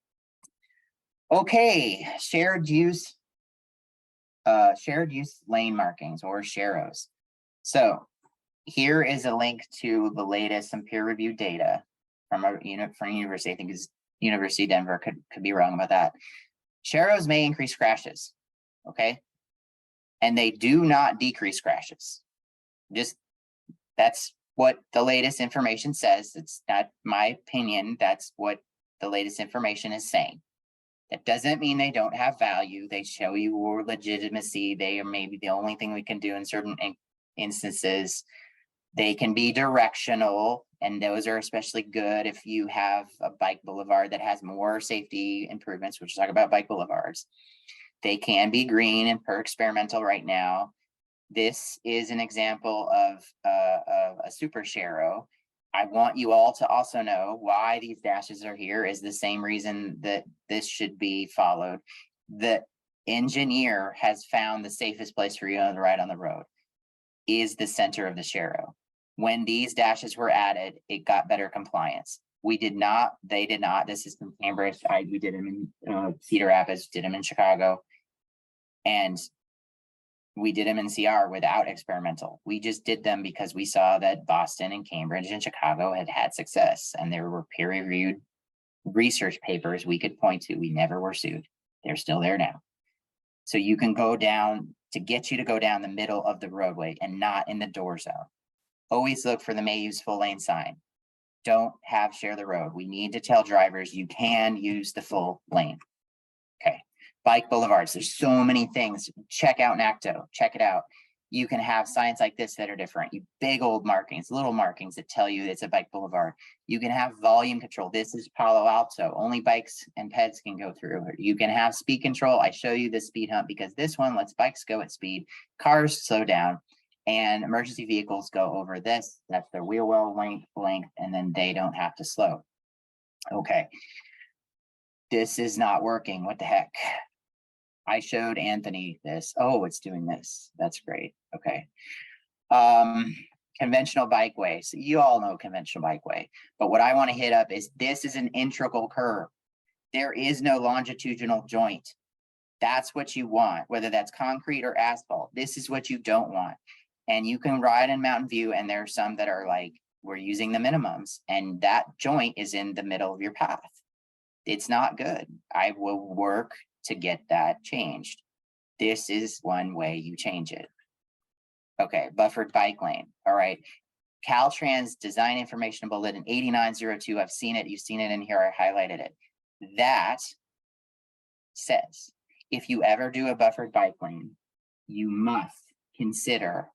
Okay, shared use lane markings or sharrows. So here is a link to the latest some peer reviewed data from a university. I think it's University of Denver, could be wrong about that. Sharrows may increase crashes, okay? And they do not decrease crashes. That's what the latest information says. It's not my opinion. That's what the latest information is saying. That doesn't mean they don't have value. They show you more legitimacy. They are maybe the only thing we can do in certain instances. They can be directional, and those are especially good if you have a bike boulevard that has more safety improvements, which we'll talk about bike boulevards. They can be green and per experimental right now. This is an example of a super sharrow. I want you all to also know why these dashes are here is the same reason that this should be followed. The engineer has found the safest place for you to ride on the road is the center of the sharrow. When these dashes were added, it got better compliance. We did not, they did not. This is from Cambridge. We did them in Cedar Rapids, did them in Chicago. And we did them in CR without experimental. We just did them because we saw that Boston and Cambridge and Chicago had success, and there were peer-reviewed research papers we could point to. We never were sued. They're still there now. So you can go down to get you to go down the middle of the roadway and not in the door zone. Always look for the may use full lane sign. Don't have share the road. We need to tell drivers you can use the full lane. Okay. Bike boulevards, there's so many things. Check out NACTO, check it out. You can have signs like this that are different. You big old markings, little markings that tell you it's a bike boulevard. You can have volume control. This is Palo Alto. Only bikes and peds can go through. You can have speed control. I show you the speed hump because this one lets bikes go at speed, cars slow down, and emergency vehicles go over this. That's their wheel well length, and then they don't have to slow. Okay. This is not working. What the heck? I showed Anthony this. Oh, it's doing this. That's great. Okay. Conventional bikeway. So you all know conventional bikeway. But what I want to hit up is this is an integral curve. There is no longitudinal joint. That's what you want, whether that's concrete or asphalt. This is what you don't want. And you can ride in Mountain View, and there are some that are like we're using the minimums, and that joint is in the middle of your path. It's not good. I will work to get that changed. This is one way you change it. Okay, buffered bike lane. All right. Caltrans design information bulletin 8902. I've seen it. You've seen it in here. I highlighted it. That says if you ever do a buffered bike lane, you must consider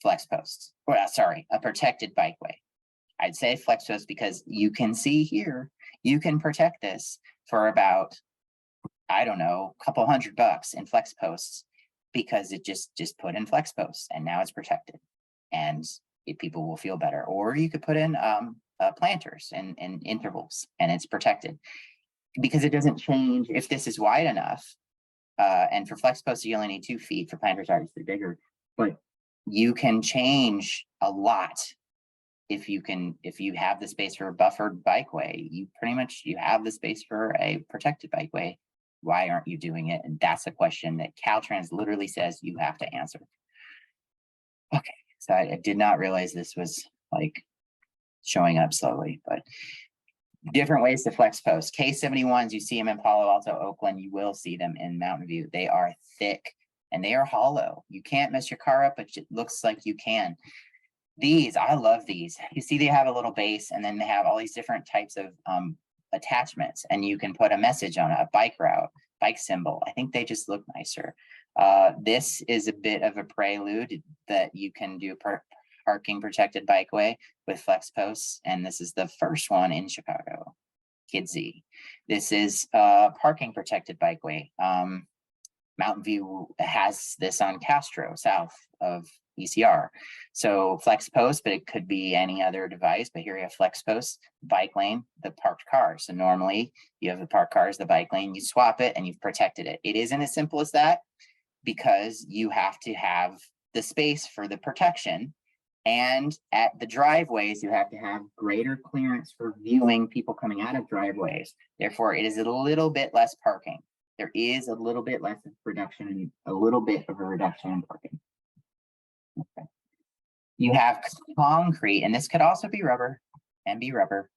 flex posts. Or sorry, a protected bikeway. I'd say flex posts because you can see here, you can protect this for about, I don't know, a couple $100 in flex posts because it just put in flex posts and now it's protected and people will feel better. Or you could put in planters and intervals and it's protected because it doesn't change if this is wide enough. And for flex posts, you only need 2 feet. For planters, obviously bigger, but you can change a lot if you have the space for a buffered bikeway. You have the space for a protected bikeway. Why aren't you doing it? And that's a question that Caltrans literally says you have to answer. Okay, so I did not realize this was like showing up slowly, but different ways to flex post. K71s, you see them in Palo Alto, Oakland. You will see them in Mountain View. They are thick and they are hollow. You can't mess your car up, but it looks like you can. These, I love these. You see they have a little base and then they have all these different types of attachments and you can put a message on it, a bike route, bike symbol. I think they just look nicer. This is a bit of a prelude that you can do parking protected bikeway with flex posts. And this is the first one in Chicago, Kidsy. This is parking protected bikeway. Mountain View has this on Castro, south of ECR. So flex post, but it could be any other device, but here you have flex posts, bike lane, the parked cars. So normally you have the parked cars, the bike lane, you swap it and you've protected it. It isn't as simple as that because you have to have the space for the protection. And at the driveways, you have to have greater clearance for viewing people coming out of driveways. Therefore, it is a little bit less parking. There is a little bit less of reduction, a little bit of a reduction in parking. Okay. You have concrete, and this could also be rubber and be rubber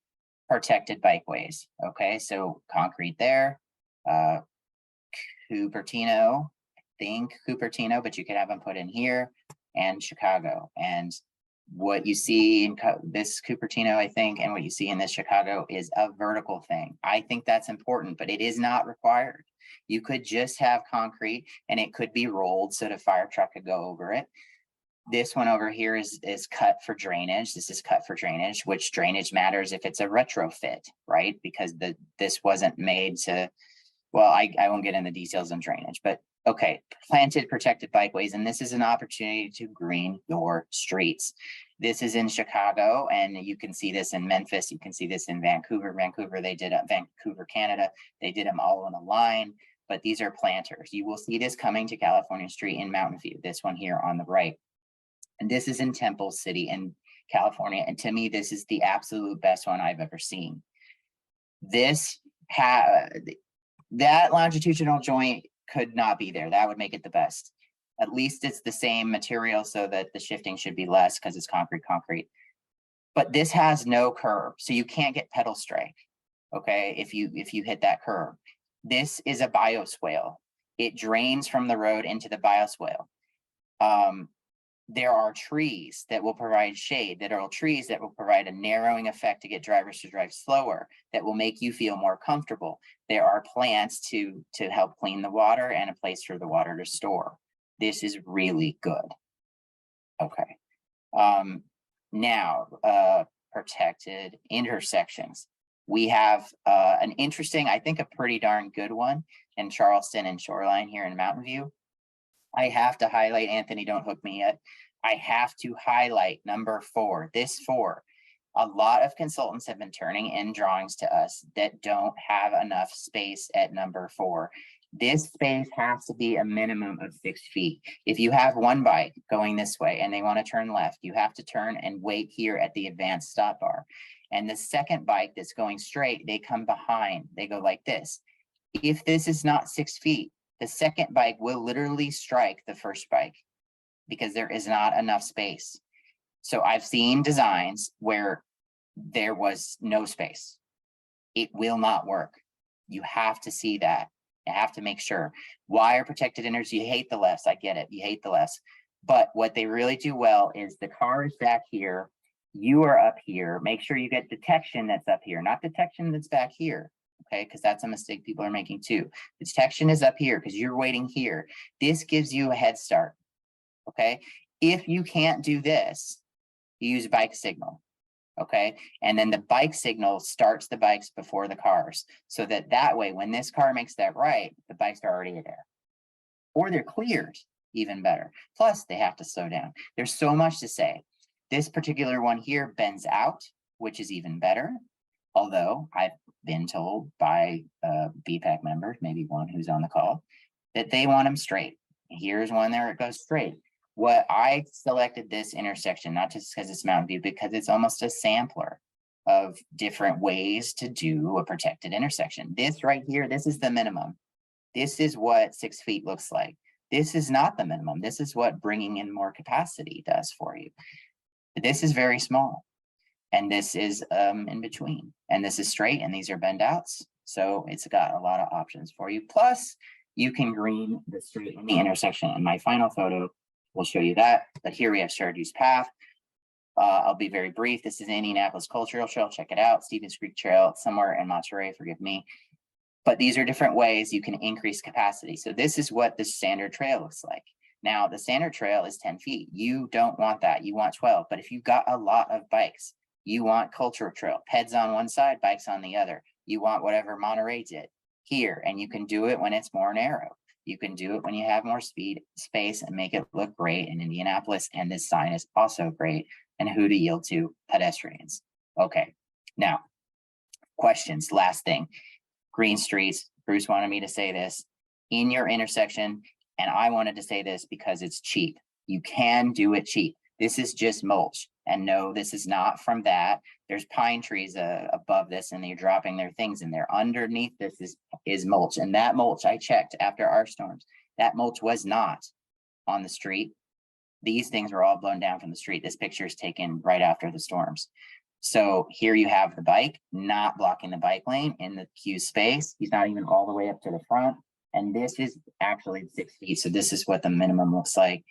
protected bikeways. Okay, so concrete there, Cupertino, I think Cupertino, but you could have them put in here and Chicago. And what you see in this Cupertino, I think, and what you see in this Chicago is a vertical thing. I think that's important, but it is not required. You could just have concrete and it could be rolled so the fire truck could go over it. This one over here is cut for drainage. This is cut for drainage, which drainage matters if it's a retrofit, right? Because this wasn't made to, well, I won't get into details on drainage, but okay, planted protected bikeways. And this is an opportunity to green your streets. This is in Chicago, and you can see this in Memphis. You can see this in Vancouver. They did Vancouver, Canada. They did them all in a line, but these are planters. You will see this coming to California Street in Mountain View, this one here on the right. And this is in Temple City in California. And to me, this is the absolute best one I've ever seen. This that longitudinal joint could not be there. That would make it the best. At least it's the same material so that the shifting should be less because it's concrete. But this has no curb, so you can't get pedal strike, okay, if you hit that curb. This is a bioswale. It drains from the road into the bioswale. There are trees that will provide shade, that are trees that will provide a narrowing effect to get drivers to drive slower, that will make you feel more comfortable. There are plants to help clean the water and a place for the water to store. This is really good. Okay. Now, protected intersections. We have an interesting, I think a pretty darn good one in Charleston and Shoreline here in Mountain View. I have to highlight, Anthony, don't hook me yet. I have to highlight number 4, this 4. A lot of consultants have been turning in drawings to us that don't have enough space at number 4. This space has to be a minimum of 6 feet. If you have one bike going this way and they want to turn left, you have to turn and wait here at the advanced stop bar. And the second bike that's going straight, they come behind, they go like this. If this is not 6 feet, the second bike will literally strike the first bike because there is not enough space. So I've seen designs where there was no space. It will not work. You have to see that. You have to make sure. Why are protected inners? You hate the lefts. I get it. You hate the lefts. But what they really do well is the car is back here. You are up here. Make sure you get detection that's up here, not detection that's back here. Okay, because that's a mistake people are making too. The detection is up here because you're waiting here. This gives you a head start. Okay, if you can't do this, you use bike signal. Okay, and then the bike signal starts the bikes before the cars, so that way when this car makes that right, the bikes are already there, or they're cleared, even better. Plus they have to slow down. There's so much to say. This particular one here bends out, which is even better, although I've been told by BPAC members, maybe one who's on the call, that they want them straight. Here's one there, it goes straight. What I selected this intersection, not just because it's Mountain View, because it's almost a sampler of different ways to do a protected intersection. This right here, this is the minimum. This is what 6 feet looks like. This is not the minimum. This is what bringing in more capacity does for you. This is very small. And this is in between. And this is straight, and these are bend outs. So it's got a lot of options for you. Plus, you can green the street in the intersection. And my final photo will show you that. But here we have shared use path. I'll be very brief. This is Indianapolis Cultural Trail. Check it out. Stevens Creek Trail, somewhere in Monterey, forgive me. But these are different ways you can increase capacity. So this is what the standard trail looks like. Now, the standard trail is 10 feet. You don't want that. You want 12. But if you've got a lot of bikes, you want cultural trail, peds on one side, bikes on the other. You want whatever Monterey did here, and you can do it when it's more narrow. You can do it when you have more space and make it look great in Indianapolis. And this sign is also great. And who to yield to? Pedestrians. Okay, now questions, last thing. Green streets, Bruce wanted me to say this, in your intersection, and I wanted to say this because it's cheap. You can do it cheap. This is just mulch. And no, this is not from that. There's pine trees above this, and they're dropping their things in there. Underneath this is mulch. And that mulch, I checked after our storms, that mulch was not on the street. These things were all blown down from the street. This picture is taken right after the storms. So here you have the bike not blocking the bike lane in the queue space. He's not even all the way up to the front. And this is actually 6 feet. So this is what the minimum looks like.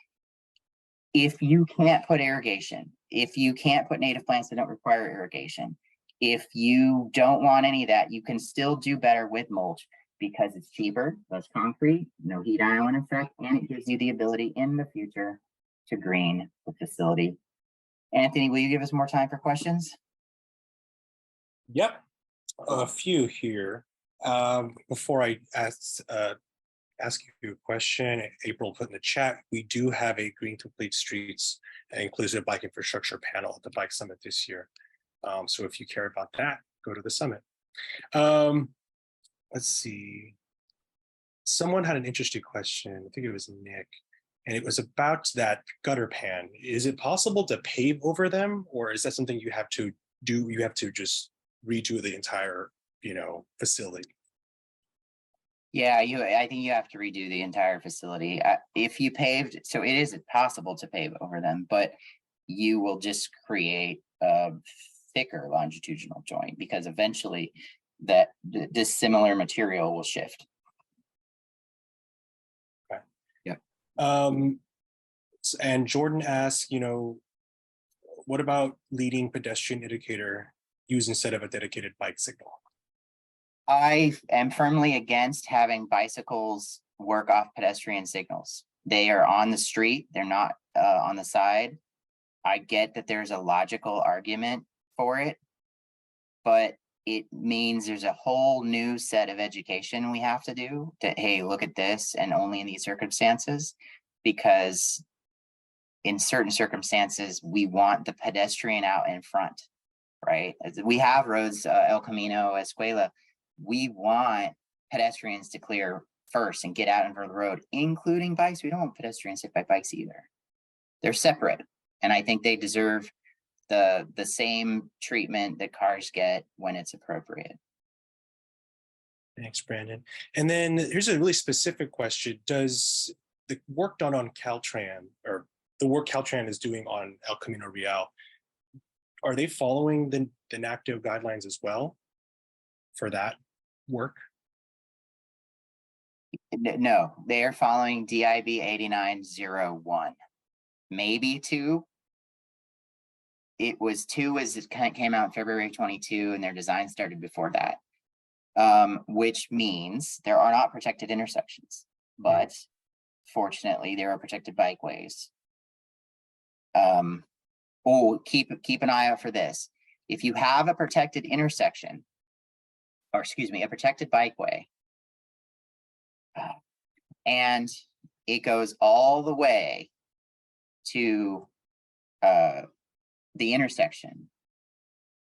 If you can't put irrigation, if you can't put native plants that don't require irrigation, if you don't want any of that, you can still do better with mulch because it's cheaper, less concrete, no heat island effect, and it gives you the ability in the future to green the facility. Anthony, will you give us more time for questions? Yep, a few here. Before I ask you a question, April put in the chat, we do have a Green Complete Streets inclusive bike infrastructure panel at the Bike Summit this year. So if you care about that, go to the summit. Let's see. Someone had an interesting question. I think it was Nick, and it was about that gutter pan. Is it possible to pave over them, or is that something you have to do? You have to just redo the entire, facility? Yeah, I think you have to redo the entire facility. If you paved, so it is possible to pave over them, but you will just create a thicker longitudinal joint because eventually that this similar material will shift. Okay. Yeah. And Jordan asks, what about leading pedestrian indicator used instead of a dedicated bike signal? I am firmly against having bicycles work off pedestrian signals. They are on the street, they're not on the side. I get that there's a logical argument for it, but it means there's a whole new set of education we have to do to, hey, look at this, and only in these circumstances, because in certain circumstances, we want the pedestrian out in front, right? We have roads, El Camino, Escuela. We want pedestrians to clear first and get out into the road, including bikes. We don't want pedestrians hit by bikes either. They're separate. And I think they deserve the same treatment that cars get when it's appropriate. Thanks, Brandon. And then here's a really specific question. Does the work done on Caltrans or the work Caltran is doing on El Camino Real, are they following the NACTO guidelines as well for that work? No, they are following DIB 8901. Maybe 2. It was 2 as it came out in February 22, and their design started before that. Which means there are not protected intersections, but fortunately there are protected bikeways. Keep an eye out for this. If you have a protected intersection, or excuse me, a protected bikeway, and it goes all the way to the intersection,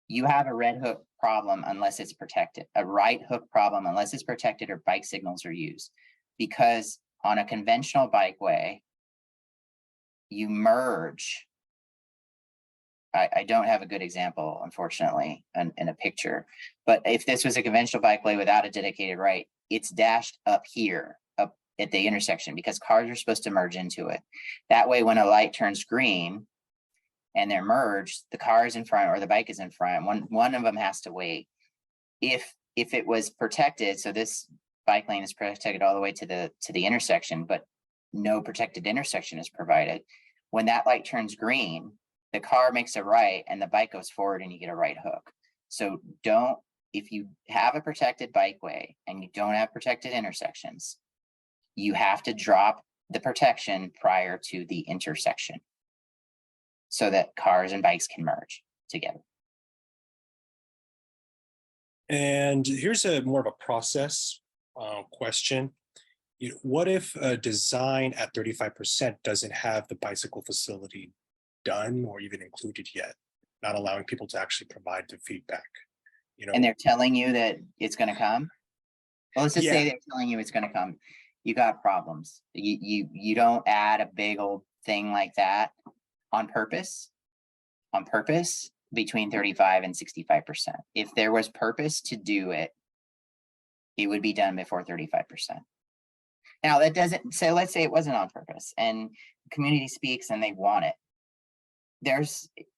you have a red hook problem unless it's protected, a right hook problem unless it's protected or bike signals are used. Because on a conventional bikeway, you merge. I don't have a good example, unfortunately, in a picture, but if this was a conventional bikeway without a dedicated right, it's dashed up here, up at the intersection, because cars are supposed to merge into it. That way, when a light turns green and they're merged, the car is in front or the bike is in front. One of them has to wait. If it was protected, so this bike lane is protected all the way to the intersection, but no protected intersection is provided. When that light turns green, the car makes a right and the bike goes forward and you get a right hook. So if you have a protected bikeway and you don't have protected intersections, you have to drop the protection prior to the intersection so that cars and bikes can merge together. And here's more of a process question. What if a design at 35% doesn't have the bicycle facility done or even included yet, not allowing people to actually provide the feedback? And they're telling you that it's going to come? Well, let's just say they're telling you it's going to come. You got problems. You don't add a big old thing like that on purpose between 35 and 65%. If there was purpose to do it, it would be done before 35%. Now that doesn't, so let's say it wasn't on purpose and community speaks and they want it.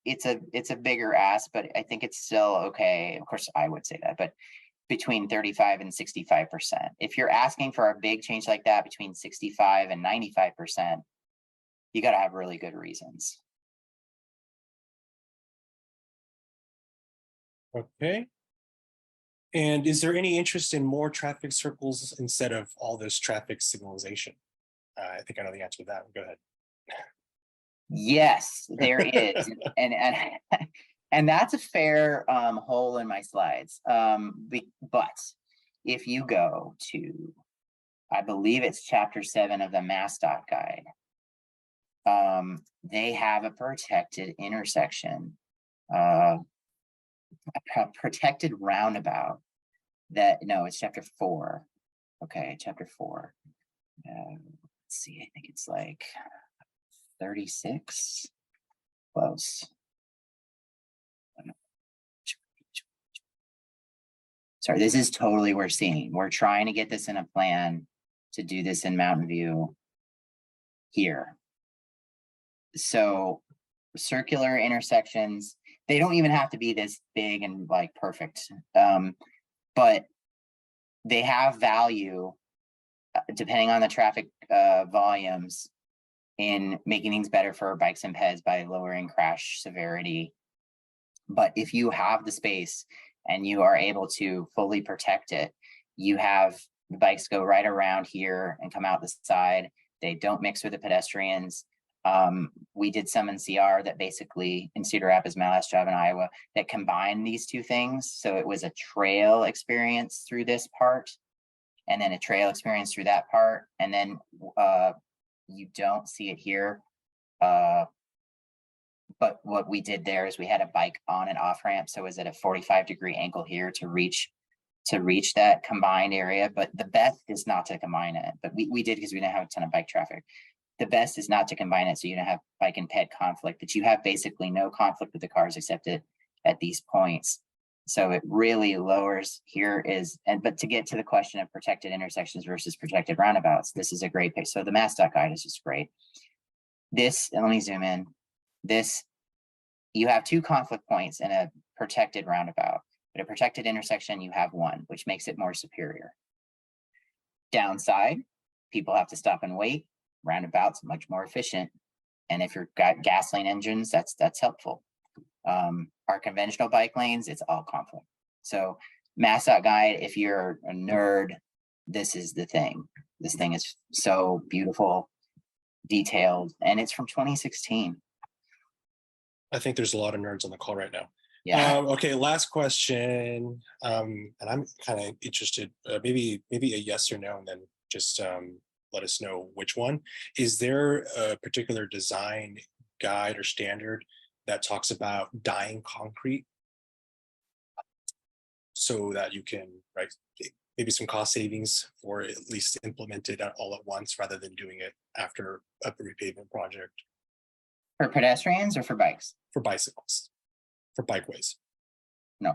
It's a bigger ask, but I think it's still okay. Of course, I would say that, but between 35 and 65%. If you're asking for a big change like that between 65 and 95%, you got to have really good reasons. Okay. And is there any interest in more traffic circles instead of all this traffic signalization? I think I know the answer to that. Go ahead. Yes, there is. and that's a fair hole in my slides. But if you go to, I believe it's chapter 7 of the MassDOT guide, they have a protected intersection, a protected roundabout no, it's chapter 4. Okay, chapter 4. Let's see, I think it's like 36. Close. Sorry, this is totally we're seeing. We're trying to get this in a plan to do this in Mountain View here. So circular intersections, they don't even have to be this big and like perfect, but they have value depending on the traffic volumes in making things better for bikes and peds by lowering crash severity. But if you have the space and you are able to fully protect it, you have the bikes go right around here and come out the side. They don't mix with the pedestrians. We did some in CR that basically, in Cedar Rapids, my last job in Iowa, that combined these two things. So it was a trail experience through this part, and then a trail experience through that part. And then you don't see it here. But what we did there is we had a bike on and off ramp. So it was at a 45-degree angle here to reach that combined area. But the best is not to combine it. But we did because we didn't have a ton of bike traffic. The best is not to combine it so you don't have bike and ped conflict, but you have basically no conflict with the cars except at these points. So it really lowers but to get to the question of protected intersections versus protected roundabouts, this is a great page. So the MassDOT guide is just great. this, and let me zoom in, this, you have 2 conflict points in a protected roundabout, but a protected intersection, you have 1, which makes it more superior. Downside, people have to stop and wait. Roundabouts much more efficient. And if you've got gasoline engines, that's helpful. Our conventional bike lanes, it's all conflict. So MassDOT guide, if you're a nerd, this is the thing. This thing is so beautiful, detailed, and it's from 2016. I think there's a lot of nerds on the call right now. Yeah. Okay, last question. And I'm kind of interested, maybe a yes or no, and then just let us know which one. Is there a particular design guide or standard that talks about dyeing concrete so that you can, right, maybe some cost savings, or at least implement it all at once rather than doing it after a repavement project? For pedestrians or for bikes? For bicycles, for bikeways? No.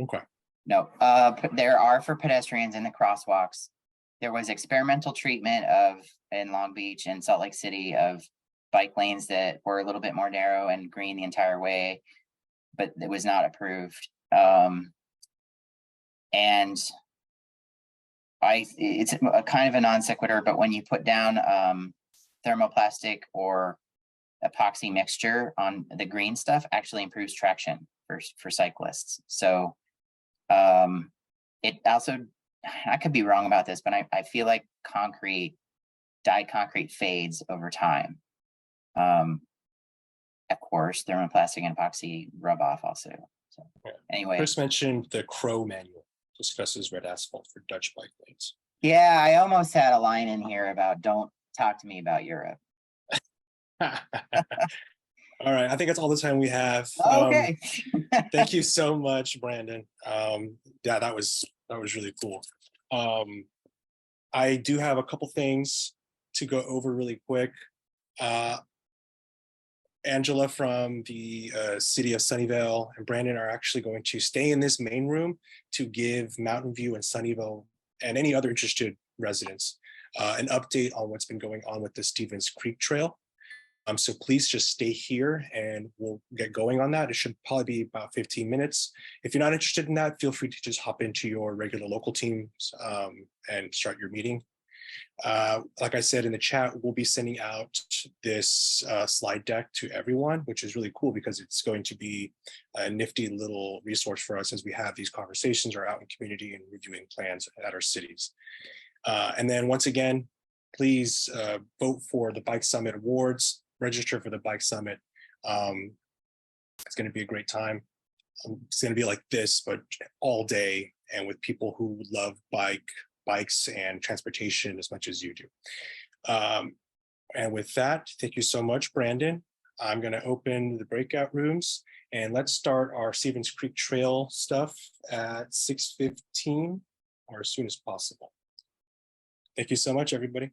Okay. No, there are for pedestrians in the crosswalks. There was experimental treatment in Long Beach and Salt Lake City of bike lanes that were a little bit more narrow and green the entire way, but it was not approved. And it's a kind of a non sequitur, but when you put down thermoplastic or epoxy mixture on the green stuff, actually improves traction for cyclists. So it also, I could be wrong about this, but I feel like dyed concrete fades over time. Of course, thermoplastic and epoxy rub off also. So anyway, Chris mentioned the Crow manual discusses red asphalt for Dutch bike lanes. Yeah, I almost had a line in here about don't talk to me about Europe. All right, I think that's all the time we have. Okay. Thank you so much, Brandon. Yeah, that was really cool. I do have a couple things to go over really quick. Angela from the city of Sunnyvale and Brandon are actually going to stay in this main room to give Mountain View and Sunnyvale and any other interested residents an update on what's been going on with the Stevens Creek Trail. So please just stay here and we'll get going on that. It should probably be about 15 minutes. If you're not interested in that, feel free to just hop into your regular local teams and start your meeting. Like I said in the chat, we'll be sending out this slide deck to everyone, which is really cool because it's going to be a nifty little resource for us as we have these conversations or out in community and reviewing plans at our cities. And then once again, please vote for the Bike Summit Awards, register for the Bike Summit. It's going to be a great time. It's going to be like this, but all day and with people who love bikes and transportation as much as you do. And with that, thank you so much, Brandon. I'm going to open the breakout rooms and let's start our Stevens Creek Trail stuff at 6:15 or as soon as possible. Thank you so much, everybody.